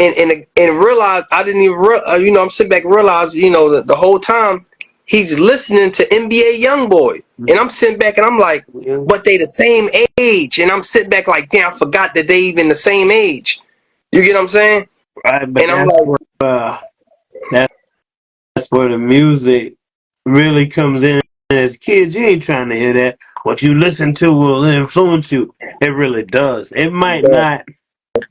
realize I didn't even I'm sitting back and realize, the whole time he's listening to NBA YoungBoy, and I'm sitting back and I'm like, but they the same age, and I'm sitting back like, damn, I forgot that they even the same age. You get what I'm saying? Right, but And I'm like, that's where the music really comes in. As kids, you ain't trying to hear that. What you listen to will influence you. It really does. It might not.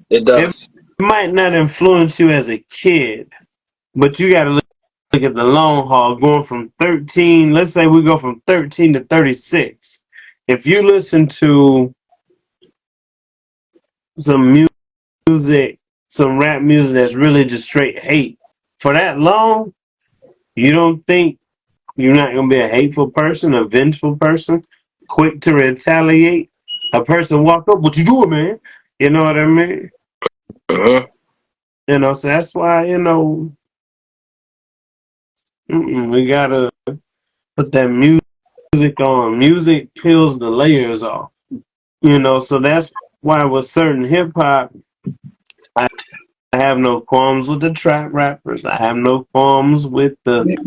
It does. It might not influence you as a kid, but you got to look at the long haul. Going from 13, let's say we go from 13 to 36. If you listen to some music, some rap music that's really just straight hate for that long, you don't think you're not going to be a hateful person, a vengeful person, quick to retaliate? A person walk up, what you doing, man? You know what I mean? So that's why, we got to put that music on. Music peels the layers off, so that's why with certain hip hop, I have no qualms with the trap rappers. I have no qualms with the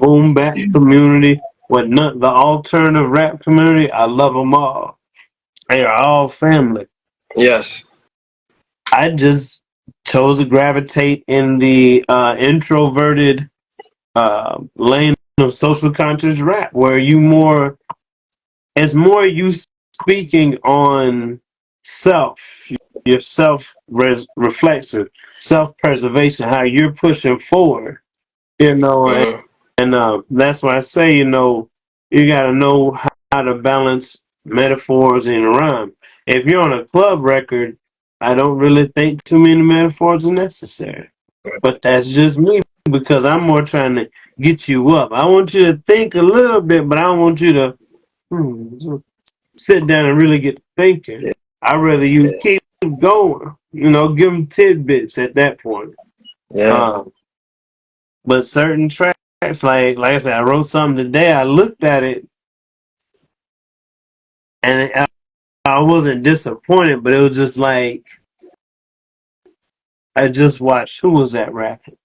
boom bap community. with not the alternative rap community, I love them all. They are all family. Yes. I just chose to gravitate in the introverted lane of social conscious rap, where it's more you speaking on self, your self reflection, self preservation, how you're pushing forward, you know, Mm-hmm. and that's why I say, you got to know how to balance metaphors and rhyme. If you're on a club record, I don't really think too many metaphors are necessary. But that's just me because I'm more trying to get you up. I want you to think a little bit, but I don't want you to sit down and really get thinking. Yeah. I'd rather you keep going, give them tidbits at that point. Yeah. Um, but certain tracks, like I said, I wrote something today. I looked at it and I wasn't disappointed, but it was just like I just watched. Who was that rapping?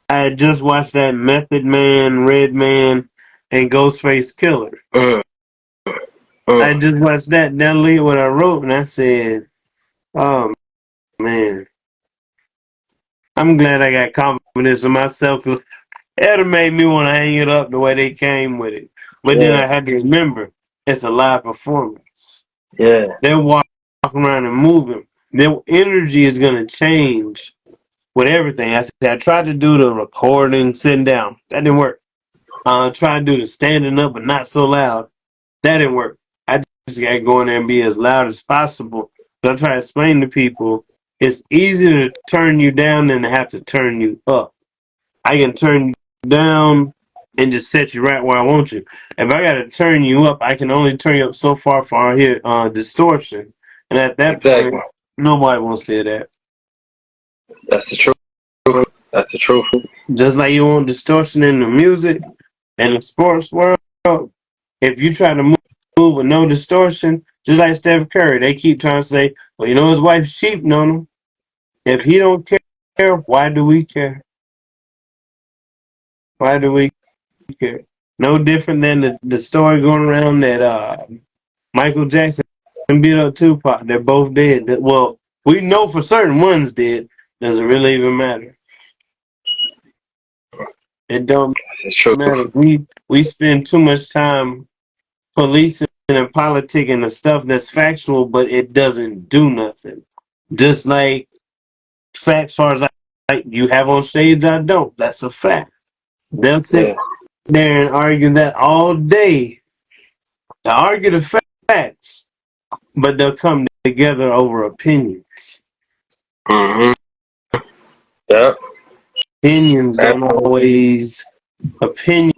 I had just watched that Method Man, Redman, and Ghostface Killer. Mm-hmm. I just watched that. Then leave what I wrote, and I said, "Oh man, I'm glad I got confidence in myself because it'd have made me want to hang it up the way they came with it." But then Yeah. I had to remember it's a live performance. Yeah. They're walking around and moving. Their energy is gonna change with everything. I said I tried to do the recording sitting down. That didn't work. Tried to do the standing up but not so loud. That didn't work. I just got to go in there and be as loud as possible. But I try to explain to people it's easier to turn you down than to have to turn you up. I can turn you down and just set you right where I want you. If I got to turn you up, I can only turn you up so far for I hear distortion. And at that point, Exactly. nobody wants to hear that. That's the truth. That's the truth. Just like you want distortion in the music and the sports world, if you try to move with no distortion, just like Steph Curry, they keep trying to say, well, his wife's cheating on him. If he don't care, why do we care? Why do we care? No different than the story going around that Michael Jackson beat up Tupac. They're both dead. Well, we know for certain one's dead. Does it really even matter? It don't That's true. matter. We spend too much time policing and politicking the stuff that's factual, but it doesn't do nothing. Just like facts, far as like you have on shades, I don't. That's a fact. They'll sit Yeah. there and argue that all day. They argue the facts, but they'll come together over opinions. Mm-hmm. Yep. Opinions don't Absolutely. always. Opinions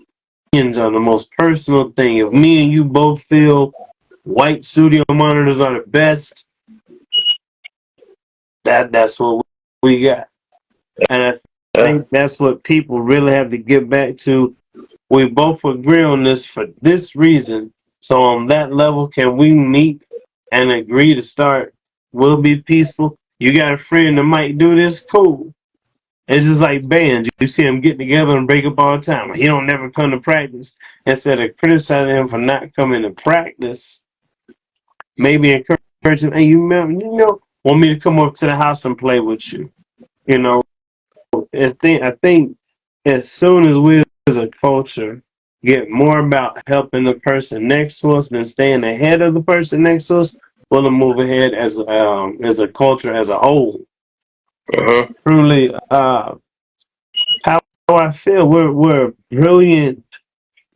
are the most personal thing. If me and you both feel white studio monitors are the best, that's what we got. And I Yeah. think that's what people really have to get back to. We both agree on this for this reason. So on that level, can we meet and agree to start? We'll be peaceful. You got a friend that might do this? Cool. It's just like bands. You see them get together and break up all the time. He don't never come to practice. Instead of criticizing him for not coming to practice, maybe encourage him, hey, want me to come up to the house and play with you. You know, I think as soon as we as a culture get more about helping the person next to us than staying ahead of the person next to us, we'll move ahead as a culture as a whole. Mm-hmm. Truly, how I feel, we're a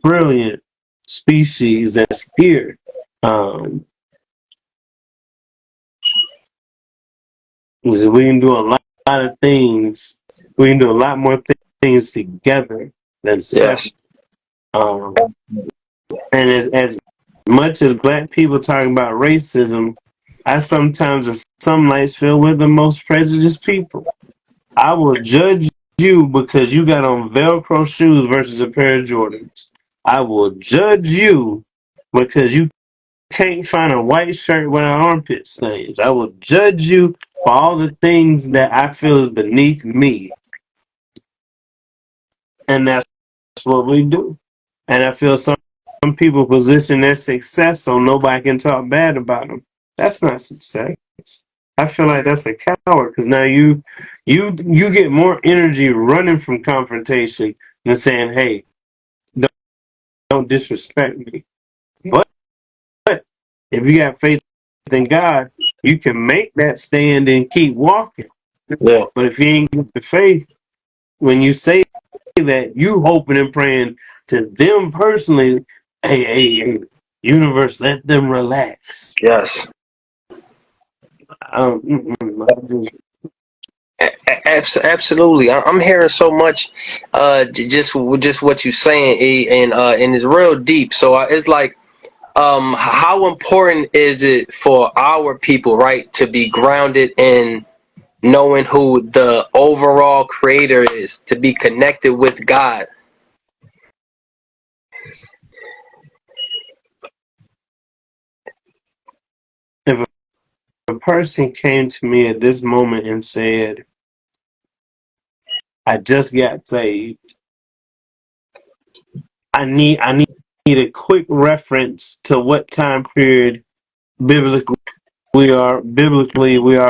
brilliant species that's here. Um, we can do a lot of things. We can do a lot more things together than separate. Yes. Um, And as much as black people talking about racism, I sometimes, in some lights, feel we're the most prejudiced people. I will judge you because you got on Velcro shoes versus a pair of Jordans. I will judge you because you can't find a white shirt without armpit stains. I will judge you for all the things that I feel is beneath me. and that's what we do. And I feel some people position their success so nobody can talk bad about them. That's not success. I feel like that's a coward because now you get more energy running from confrontation than saying, "Hey, don't, don't disrespect me." But if you got faith in God, you can make that stand and keep walking. Yeah. But if you ain't got the faith, when you say that, you hoping and praying to them personally, hey, universe, let them relax. Yes. Absolutely. I'm hearing so much, just what you're saying, E, and it's real deep. So it's like, how important is it for our people, right, to be grounded in knowing who the overall creator is, to be connected with God? If a person came to me at this moment and said, I just got saved, I need a quick reference to what time period biblically we are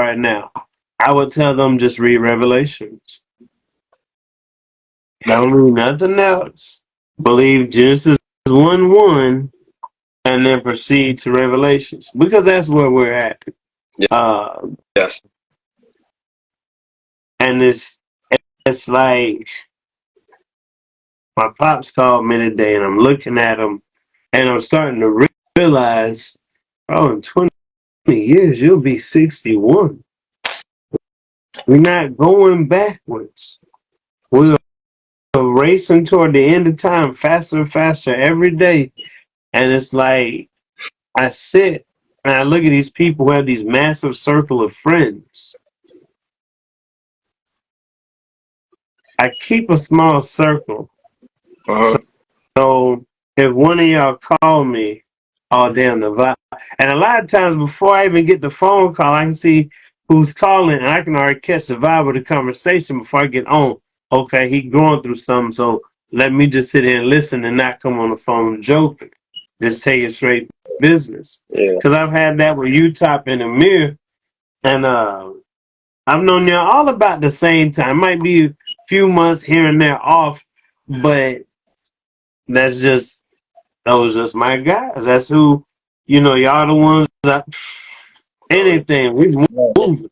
at now. I would tell them just read Revelations. Don't read nothing else. Believe Genesis 1:1 and then proceed to Revelations because that's where we're at. Uh, Yes. and it's like my pops called me today, and I'm looking at him, and I'm starting to realize, oh, in 20 years you'll be 61. We're not going backwards. We're racing toward the end of time, faster and faster every day, and it's like I sit and I look at these people who have these massive circle of friends. I keep a small circle. Uh-huh. So if one of y'all call me, oh damn the vibe. And a lot of times before I even get the phone call, I can see who's calling and I can already catch the vibe of the conversation before I get on. Okay, he going through something, so let me just sit here and listen and not come on the phone joking. Just take it straight business. Yeah. Cause I've had that with Utop and Amir, and I've known y'all all about the same time. Might be a few months here and there off, but that's just those just my guys. That's who, y'all the ones that anything we move.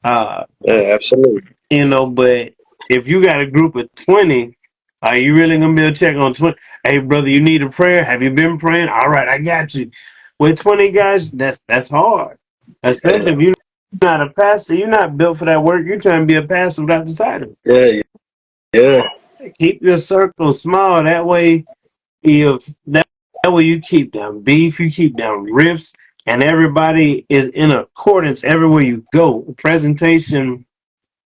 Uh, Yeah. Absolutely. but if you got a group of 20, are you really gonna be able to check on 20? Hey brother, you need a prayer? Have you been praying? All right, I got you. With 20 guys, that's hard. Especially if you're not a pastor, you're not built for that work. You're trying to be a pastor without the title. Yeah. Yeah. Keep your circle small. That way, if that way you keep down beef, you keep down riffs, and everybody is in accordance everywhere you go. Presentation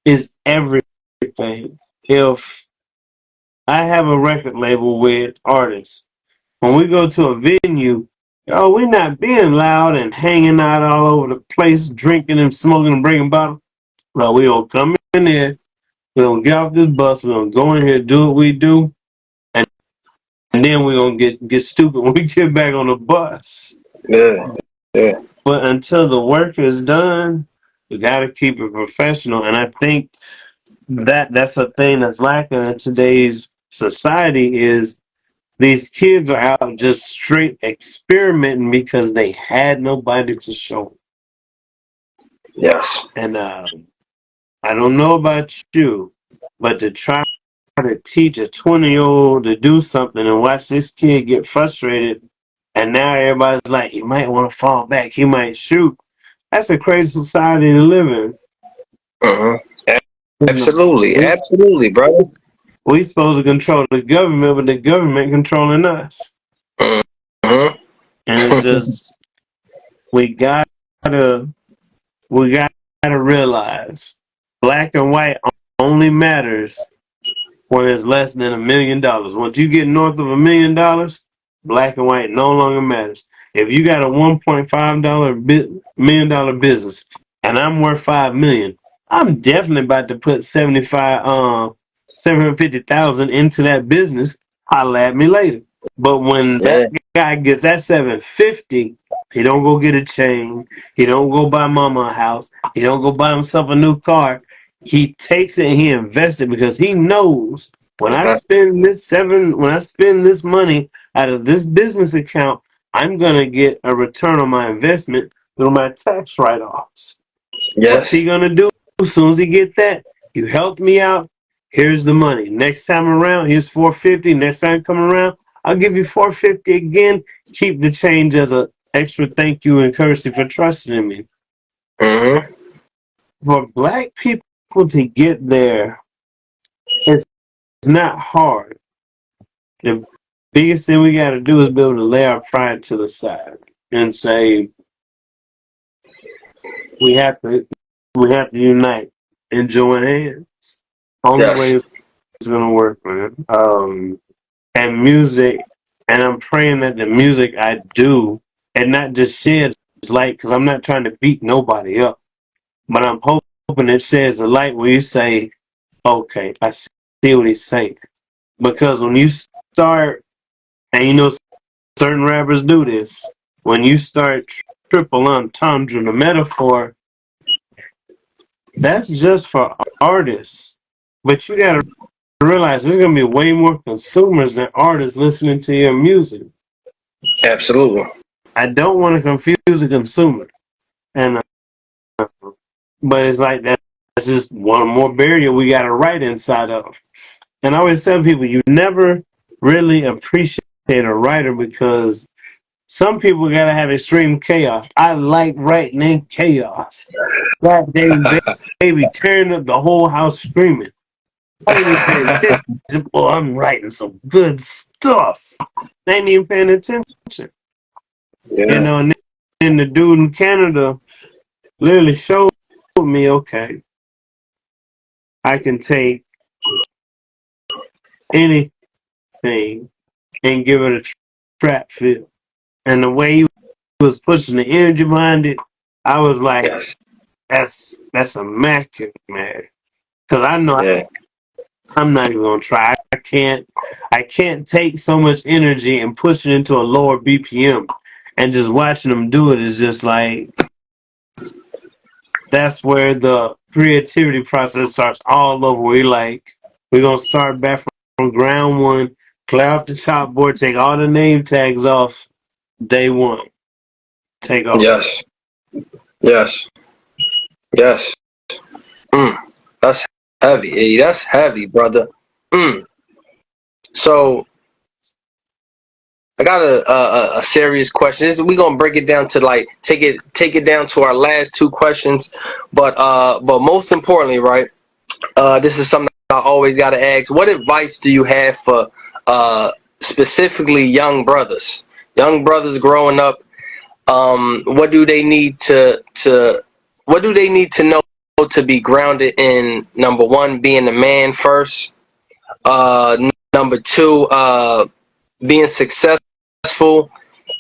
is everything. If I have a record label with artists, when we go to a venue, we're not being loud and hanging out all over the place, drinking and smoking and bringing bottles. No, we gonna come in there, we gonna get off this bus, we gonna go in here, do what we do, and then we're gonna get stupid when we get back on the bus. Yeah. Yeah. But until the work is done, you gotta keep it professional. And I think that's a thing that's lacking in today's society is these kids are out just straight experimenting because they had nobody to show. Yes. And I don't know about you, but to try to teach a 20-year-old to do something and watch this kid get frustrated, and now everybody's like, you might want to fall back, you might shoot. That's a crazy society to live in. Uh-huh. And, Absolutely. we Absolutely, brother. we supposed to control the government, but the government controlling us. Uh-huh. And it's just we gotta we gotta realize black and white only matters when it's less than $1 million. Once you get north of $1 million, black and white no longer matters. If you got a $1.5 million business and I'm worth $5 million, I'm definitely about to put 75 $750,000 into that business, holla at me later. But when that Yeah. guy gets that 750, he don't go get a chain. He don't go buy mama a house. He don't go buy himself a new car. He takes it and he invests it because he knows when I spend this money out of this business account, I'm gonna get a return on my investment through my tax write-offs. What's he Yes. gonna do as soon as he get that? You helped me out. Here's the money. Next time around, here's 450. Next time come around, I'll give you 450 again. Keep the change as a extra thank you and courtesy for trusting in me. Mm-hmm. For black people to get there, it's not hard. The biggest thing we got to do is be able to lay our pride to the side and say we have to unite and join hands. Only way Yes. it's gonna work, man. And music, and I'm praying that the music I do, and not just sheds light, because I'm not trying to beat nobody up, but I'm hoping it sheds a light where you say, okay, I see what he's saying. Because when you start, and you know certain rappers do this, when you start triple entendre the metaphor, that's just for artists. But you gotta realize there's gonna be way more consumers than artists listening to your music. Absolutely. I don't want to confuse the consumer, and but it's like that's just one more barrier we got to write inside of. And I always tell people, you never really appreciate a writer because some people gotta have extreme chaos. I like writing in chaos. That dang baby tearing up the whole house screaming. I ain't even paying attention. Oh, I'm writing some good stuff. They ain't even paying attention. You Yeah. know, and then the dude in Canada literally showed me, okay, I can take anything and give it a trap feel. And the way he was pushing the energy behind it, I was like, Yes. that's immaculate, man. Because I know Yeah. I'm not even gonna try. I can't take so much energy and push it into a lower BPM, and just watching them do it is just like that's where the creativity process starts all over. We're gonna start back from ground one, clear off the chalkboard, take all the name tags off, day one, take off. Yes. Yes. Yes. Mm. That's heavy. Hey, that's heavy, brother. Mm. So I got a serious question. We're gonna break it down to like take it down to our last two questions, but most importantly, right? This is something I always got to ask. What advice do you have for specifically young brothers growing up? What do they need to what do they need to know to be grounded in? Number one, being a man first. Number two, being successful,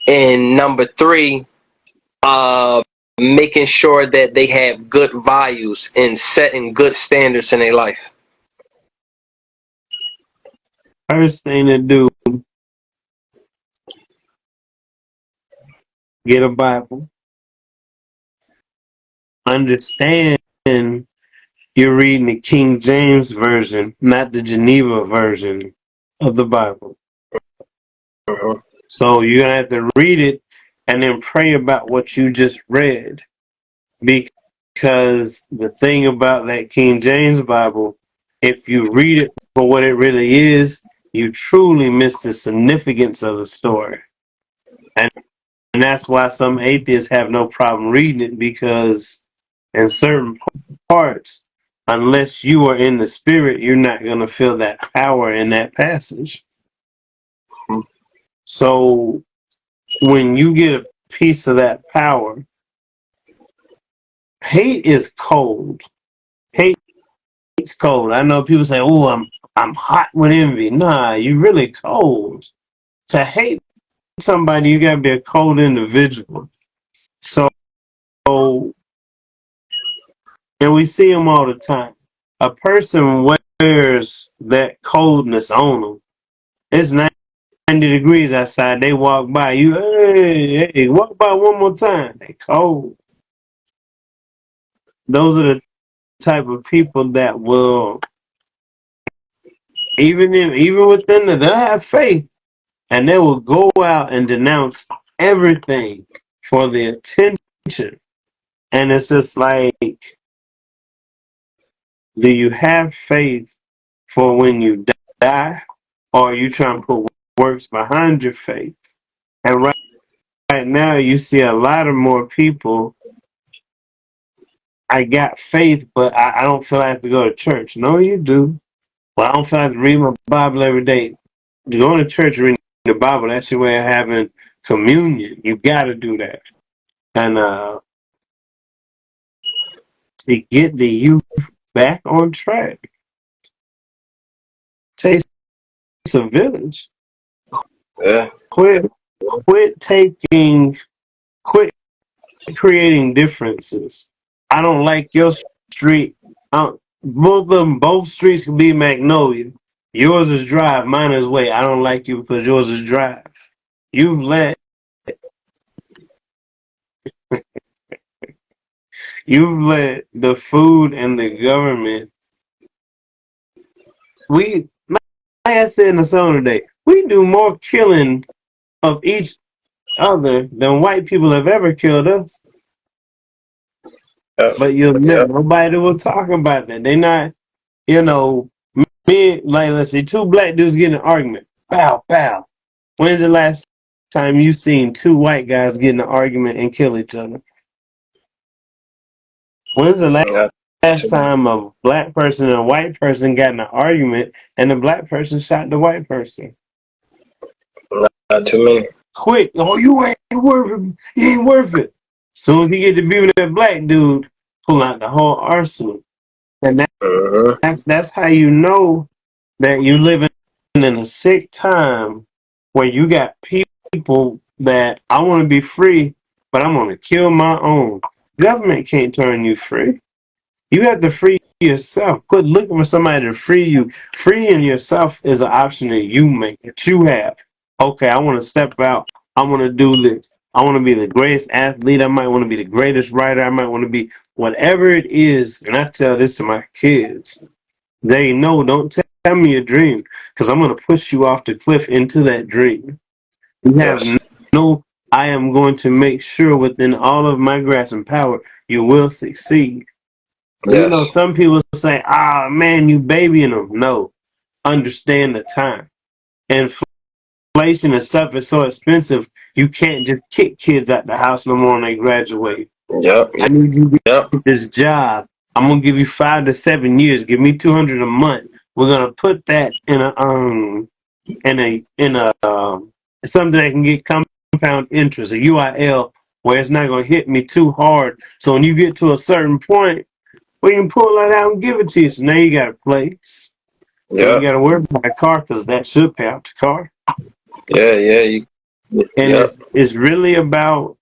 and number three, uh, making sure that they have good values and setting good standards in their life. First thing to do, get a Bible. Understand you're reading the King James version, not the Geneva version of the Bible. Mhm. So you're gonna have to read it and then pray about what you just read. Because the thing about that King James Bible, if you read it for what it really is, you truly miss the significance of the story. And that's why some atheists have no problem reading it, because in certain parts, unless you are in the spirit, you're not going to feel that power in that passage. So when you get a piece of that power, hate is cold. Hate's cold. I know people say, "Oh, I'm hot with envy." Nah, you're really cold. To hate somebody, you gotta be a cold individual. So, and we see them all the time. A person wears that coldness on them. It's 90 degrees outside. They walk by you. Hey, walk by one more time. They cold. Those are the type of people that will, even within they'll have faith, and they will go out and denounce everything for the attention. And it's just like, do you have faith for when you die, or are you trying to put works behind your faith? And right now, you see a lot of more people. I got faith, but I don't feel I have to go to church. No, you do. Well, I don't feel like to read my Bible every day. Going to church, reading the Bible, that's your way of having communion. You got to do that. And to get the youth back on track, takes a village. Yeah. Quit, quit creating differences. I don't like your street. Both streets can be Magnolia. Yours is Drive, mine is Way. I don't like you because yours is Drive. You've let the food and the government. Like I said in the song today, we do more killing of each other than white people have ever killed us. Yep. But you'll Yep. nobody will talk about that. They not, you know, me like let's see, two black dudes get in an argument. Pow, pow. When's the last time you seen two white guys get in an argument and kill each other? When's the Not last too many. time a black person and a white person got in an argument and the black person shot the white person? Not too many. Quick, oh, you ain't worth it. You ain't worth it. Soon as he get to be with that black dude, pull out the whole arsenal. And Mm-hmm. that's how you know that you living in a sick time where you got people that I want to be free, but I'm going to kill my own. Government can't turn you free. You have to free yourself. Quit looking for somebody to free you. Freeing yourself is an option that you make, that you have. Okay, I want to step out. I want to do this. I want to be the greatest athlete. I might want to be the greatest writer. I might want to be whatever it is. And I tell this to my kids. They know, don't tell me your dream because I'm going to push you off the cliff into that dream. You have Yes. no, I am going to make sure within all of my grasp and power, you will succeed. Yes. Some people say, ah, man, you babying them. No, understand the time. Inflation and stuff is so expensive, you can't just kick kids out the house no more when they graduate. Yep. I need you to Yep. get this job. I'm gonna give you 5 to 7 years. Give me $200 a month. We're gonna put that in a something that can get compound interest, a UIL, where it's not gonna hit me too hard. So when you get to a certain point, we can pull that out and give it to you. So now you got a place. You ain't Yep. got to worry about a car because that should pay out the car. Yeah. Yeah. You. And Yep. it's really about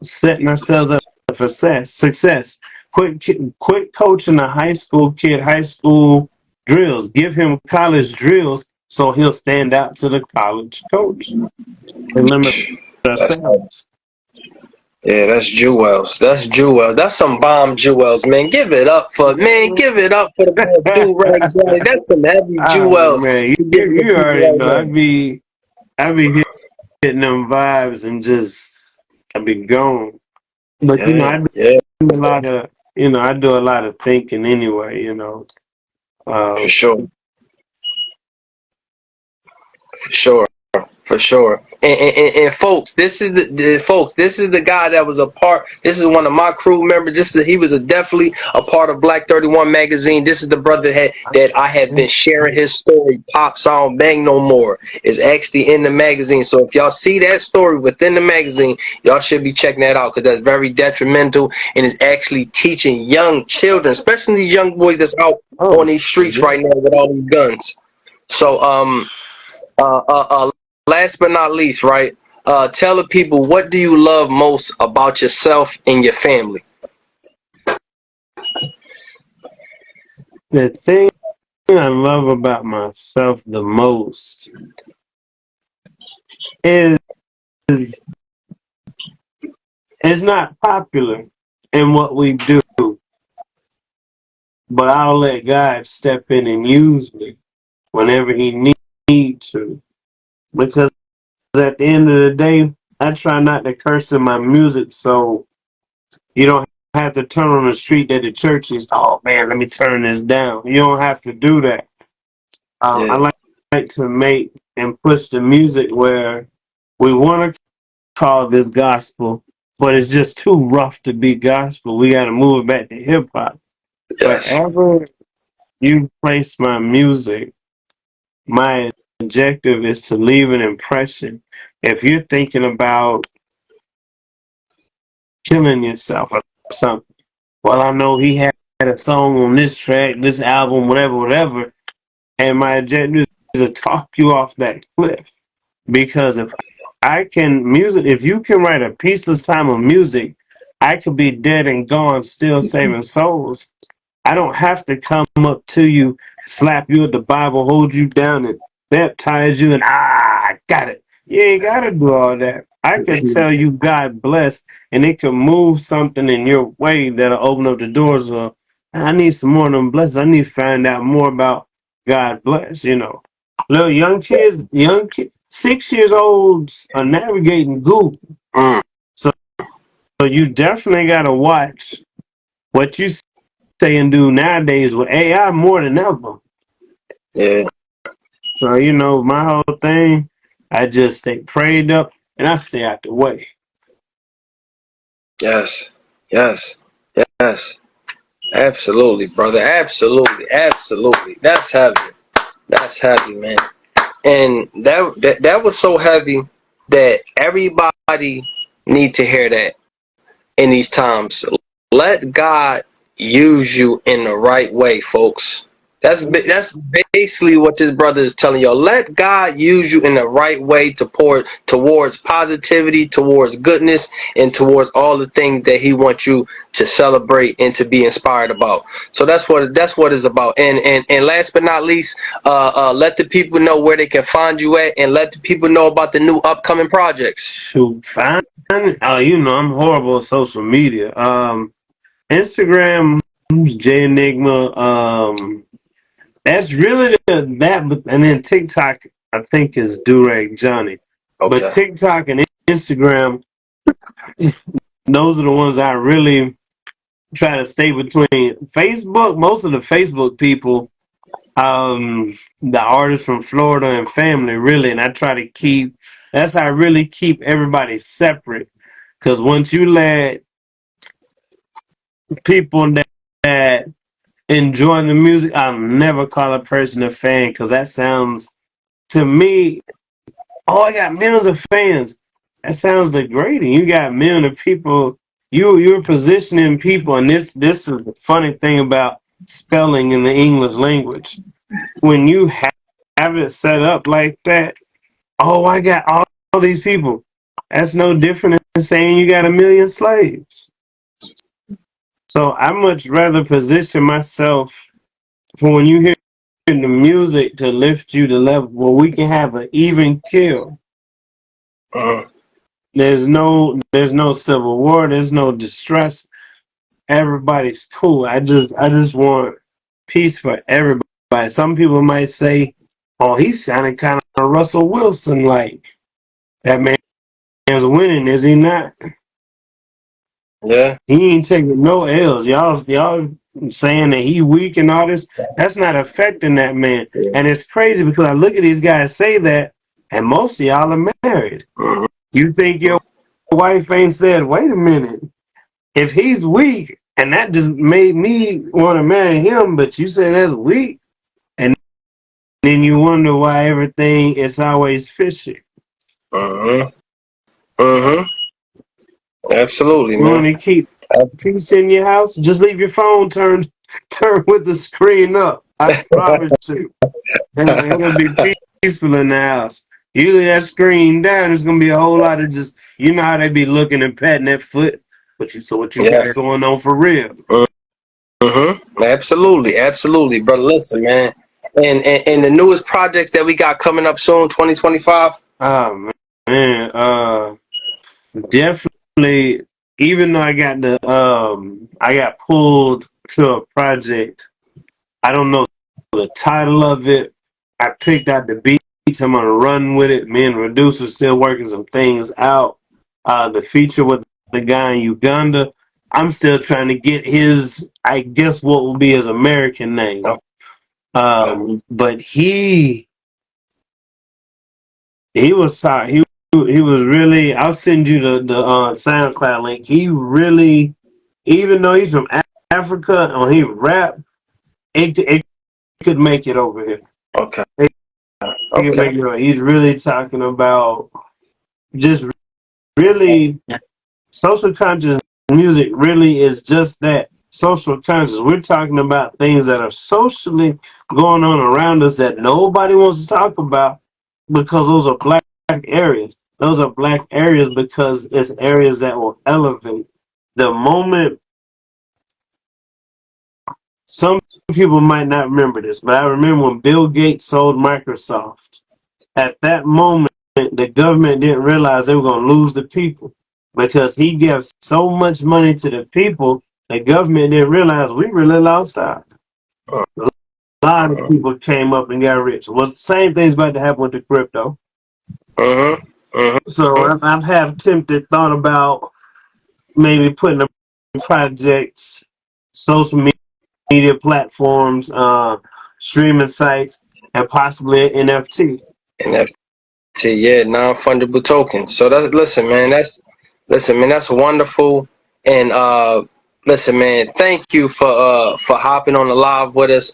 setting ourselves up for success. Quit coaching a high school kid high school drills. Give him college drills so he'll stand out to the college coach and limit That's ourselves. yeah. That's jewels. That's jewels. That's some bomb jewels, man. Give it up for man. Give it up for the man. Durag Johnnie. That's some heavy Oh jewels. man, To give the you people already right know. now. I'd be hitting them vibes and just I'd be gone. But Yeah. I Yeah. do a lot of I do a lot of thinking anyway. For Uh, sure. For sure. For sure. And folks, this is this is the guy that was a part. This is one of my crew members. He was definitely a part of Black 31 magazine. This is the brother that I have been sharing his story. Pop song Bang No More is actually in the magazine. So if y'all see that story within the magazine, y'all should be checking that out because that's very detrimental and is actually teaching young children, especially these young boys that's out on oh, these streets yeah. right now with all these guns. So uh, uh, uh, last but not least, right? Tell the people, what do you love most about yourself and your family? The thing I love about myself the most is it's not popular in what we do, but I'll let God step in and use me whenever He need to. Because at the end of the day, I try not to curse in my music, so you don't have to turn on the street that the church is. Oh man, let me turn this down. You don't have to do that. I Yeah. like to make and push the music where we want to call this gospel, but it's just too rough to be gospel. We got to move it back to hip hop. Yes. Wherever you place my music, my objective is to leave an impression. If you're thinking about killing yourself or something, well, I know he had a song on this track, this album, whatever, whatever, and my objective is to talk you off that cliff. Because if you can write a peaceless time of music, I could be dead and gone, still saving souls. I don't have to come up to you, slap you with the Bible, hold you down, and baptize you, and I got it. You ain't got to do all that. I could tell you God bless, and it could move something in your way that'll open up the doors of, I need some more of them blessings. I need to find out more about God bless, Little young kids, 6 years olds are navigating Google. Mm. So, so you definitely got to watch what you say and do nowadays with AI more than ever. Yeah. So, my whole thing, I just stay prayed up and I stay out the way. Yes. Yes. Yes. Absolutely, brother. Absolutely. Absolutely. That's heavy. That's heavy, man. And that was so heavy that everybody need to hear that in these times. Let God use you in the right way, folks. That's basically what this brother is telling y'all. Let God use you in the right way to pour towards positivity, towards goodness, and towards all the things that He wants you to celebrate and to be inspired about. So that's what it's about. And last but not least, let the people know where they can find you at, and let the people know about the new upcoming projects. Shoot, fine. I'm horrible at social media. Instagram, J Enigma. That's really and then TikTok, I think, is Durag Johnnie. But Okay. TikTok and Instagram, those are the ones I really try to stay between. Facebook, most of the Facebook people, the artists from Florida and family, really, and I try to that's how I really keep everybody separate. Because once you let people that enjoy the music, I'll never call a person a fan because that sounds, to me, oh, I got millions of fans. That sounds degrading. You got millions of people. You're positioning people, and this is the funny thing about spelling in the English language. When you have it set up like that, oh, I got all these people. That's no different than saying you got a million slaves. So I much rather position myself for when you hear the music to lift you to level where we can have an even kill. Mhm. There's no civil war. There's no distress. Everybody's cool. I just want peace for everybody. Some people might say, "Oh, he sounded kind of Russell Wilson like that man's winning, is he not? Yeah. He ain't taking no L's. Y'all saying that he weak and all this. That's not affecting that man. And it's crazy because I look at these guys say that, and most of y'all are married. Mhm. You think your wife ain't said, wait a minute, if he's weak, and that just made me want to marry him, but you say that's weak, and then you wonder why everything is always fishy. Mhm. Mhm. Absolutely, You man. want to keep peace in your house? Just leave your phone turn with the screen up. I promise you. And it'll be peaceful in the house. Usually that screen down, there's gonna be a whole lot of just how they be looking and patting that foot. What you got Yes. going on for real? Mhm. Absolutely. Absolutely, brother. Listen, man. and the newest projects that we got coming up soon, 2025. Oh man, definitely. Even though I got pulled to a project. I don't know the title of it. I picked out the beats. I'm gonna run with it. Me and Reduce are still working some things out. The feature with the guy in Uganda. I'm still trying to get his. I guess what will be his American name. But he was sorry. He was really. I'll send you the SoundCloud link. He really, even though he's from Africa and he rap, it could make it over here. Okay. Okay. He's really talking about just really social conscious music. Really is just that, social conscious. We're talking about things that are socially going on around us that nobody wants to talk about because those are black areas. Those are black areas because it's areas that will elevate. The moment, some people might not remember this, but I remember when Bill Gates sold Microsoft. At that moment, the government didn't realize they were going to lose the people because he gave so much money to the people. The government didn't realize we really lost out. A lot of people came up and got rich. Well, the same thing's about to happen with the crypto. So I've have thought about maybe putting up projects, social media platforms, streaming sites, and possibly an NFT. Yeah, non-fungible tokens. So listen, man, that's wonderful. And listen, man, thank you for hopping on the live with us.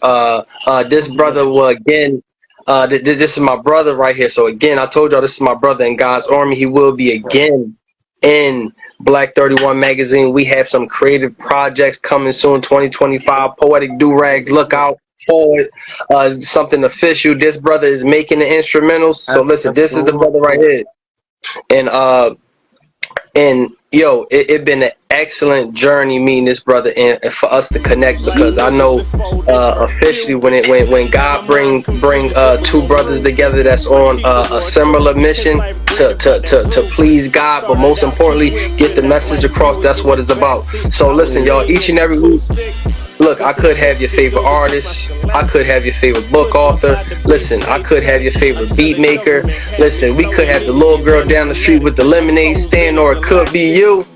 This brother will again. This is my brother right here. So again, I told y'all this is my brother in God's Army. He will be again in Black 31 magazine. We have some creative projects coming soon, 2025. Poetic Durag, look out for it. Something official. This brother is making the instrumentals. So listen, this is the brother right here. And yo, it been an excellent journey meeting this brother and for us to connect, because I know officially when God bring two brothers together that's on a similar mission to please God, but most importantly get the message across. That's what it's about. So listen, y'all, each and every week, look, I could have your favorite artist. I could have your favorite book author. Listen, I could have your favorite beat maker. Listen, we could have the little girl down the street with the lemonade stand, or it could be you.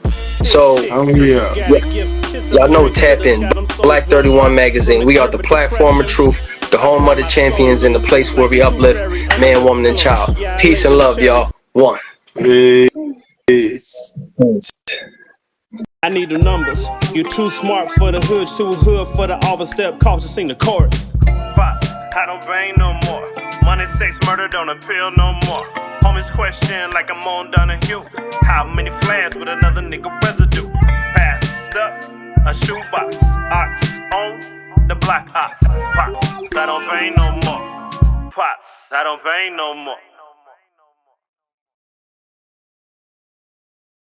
So, y'all know, tap in. Black 31 magazine. We are the platform of truth, the home of the champions, and the place where we uplift man, woman, and child. Peace and love, y'all. One. Peace. I need the numbers. You're too smart for the hood, too hood for the overstep. Cautious, sing the chorus. I don't bang no more. Money, sex, murder, don't appeal no more. Homies question like I'm on Donahue. How many flags with another nigga residue? Passed up a shoebox. Ox on the block. Pops, I don't bang no more. Pops, I don't bang no more.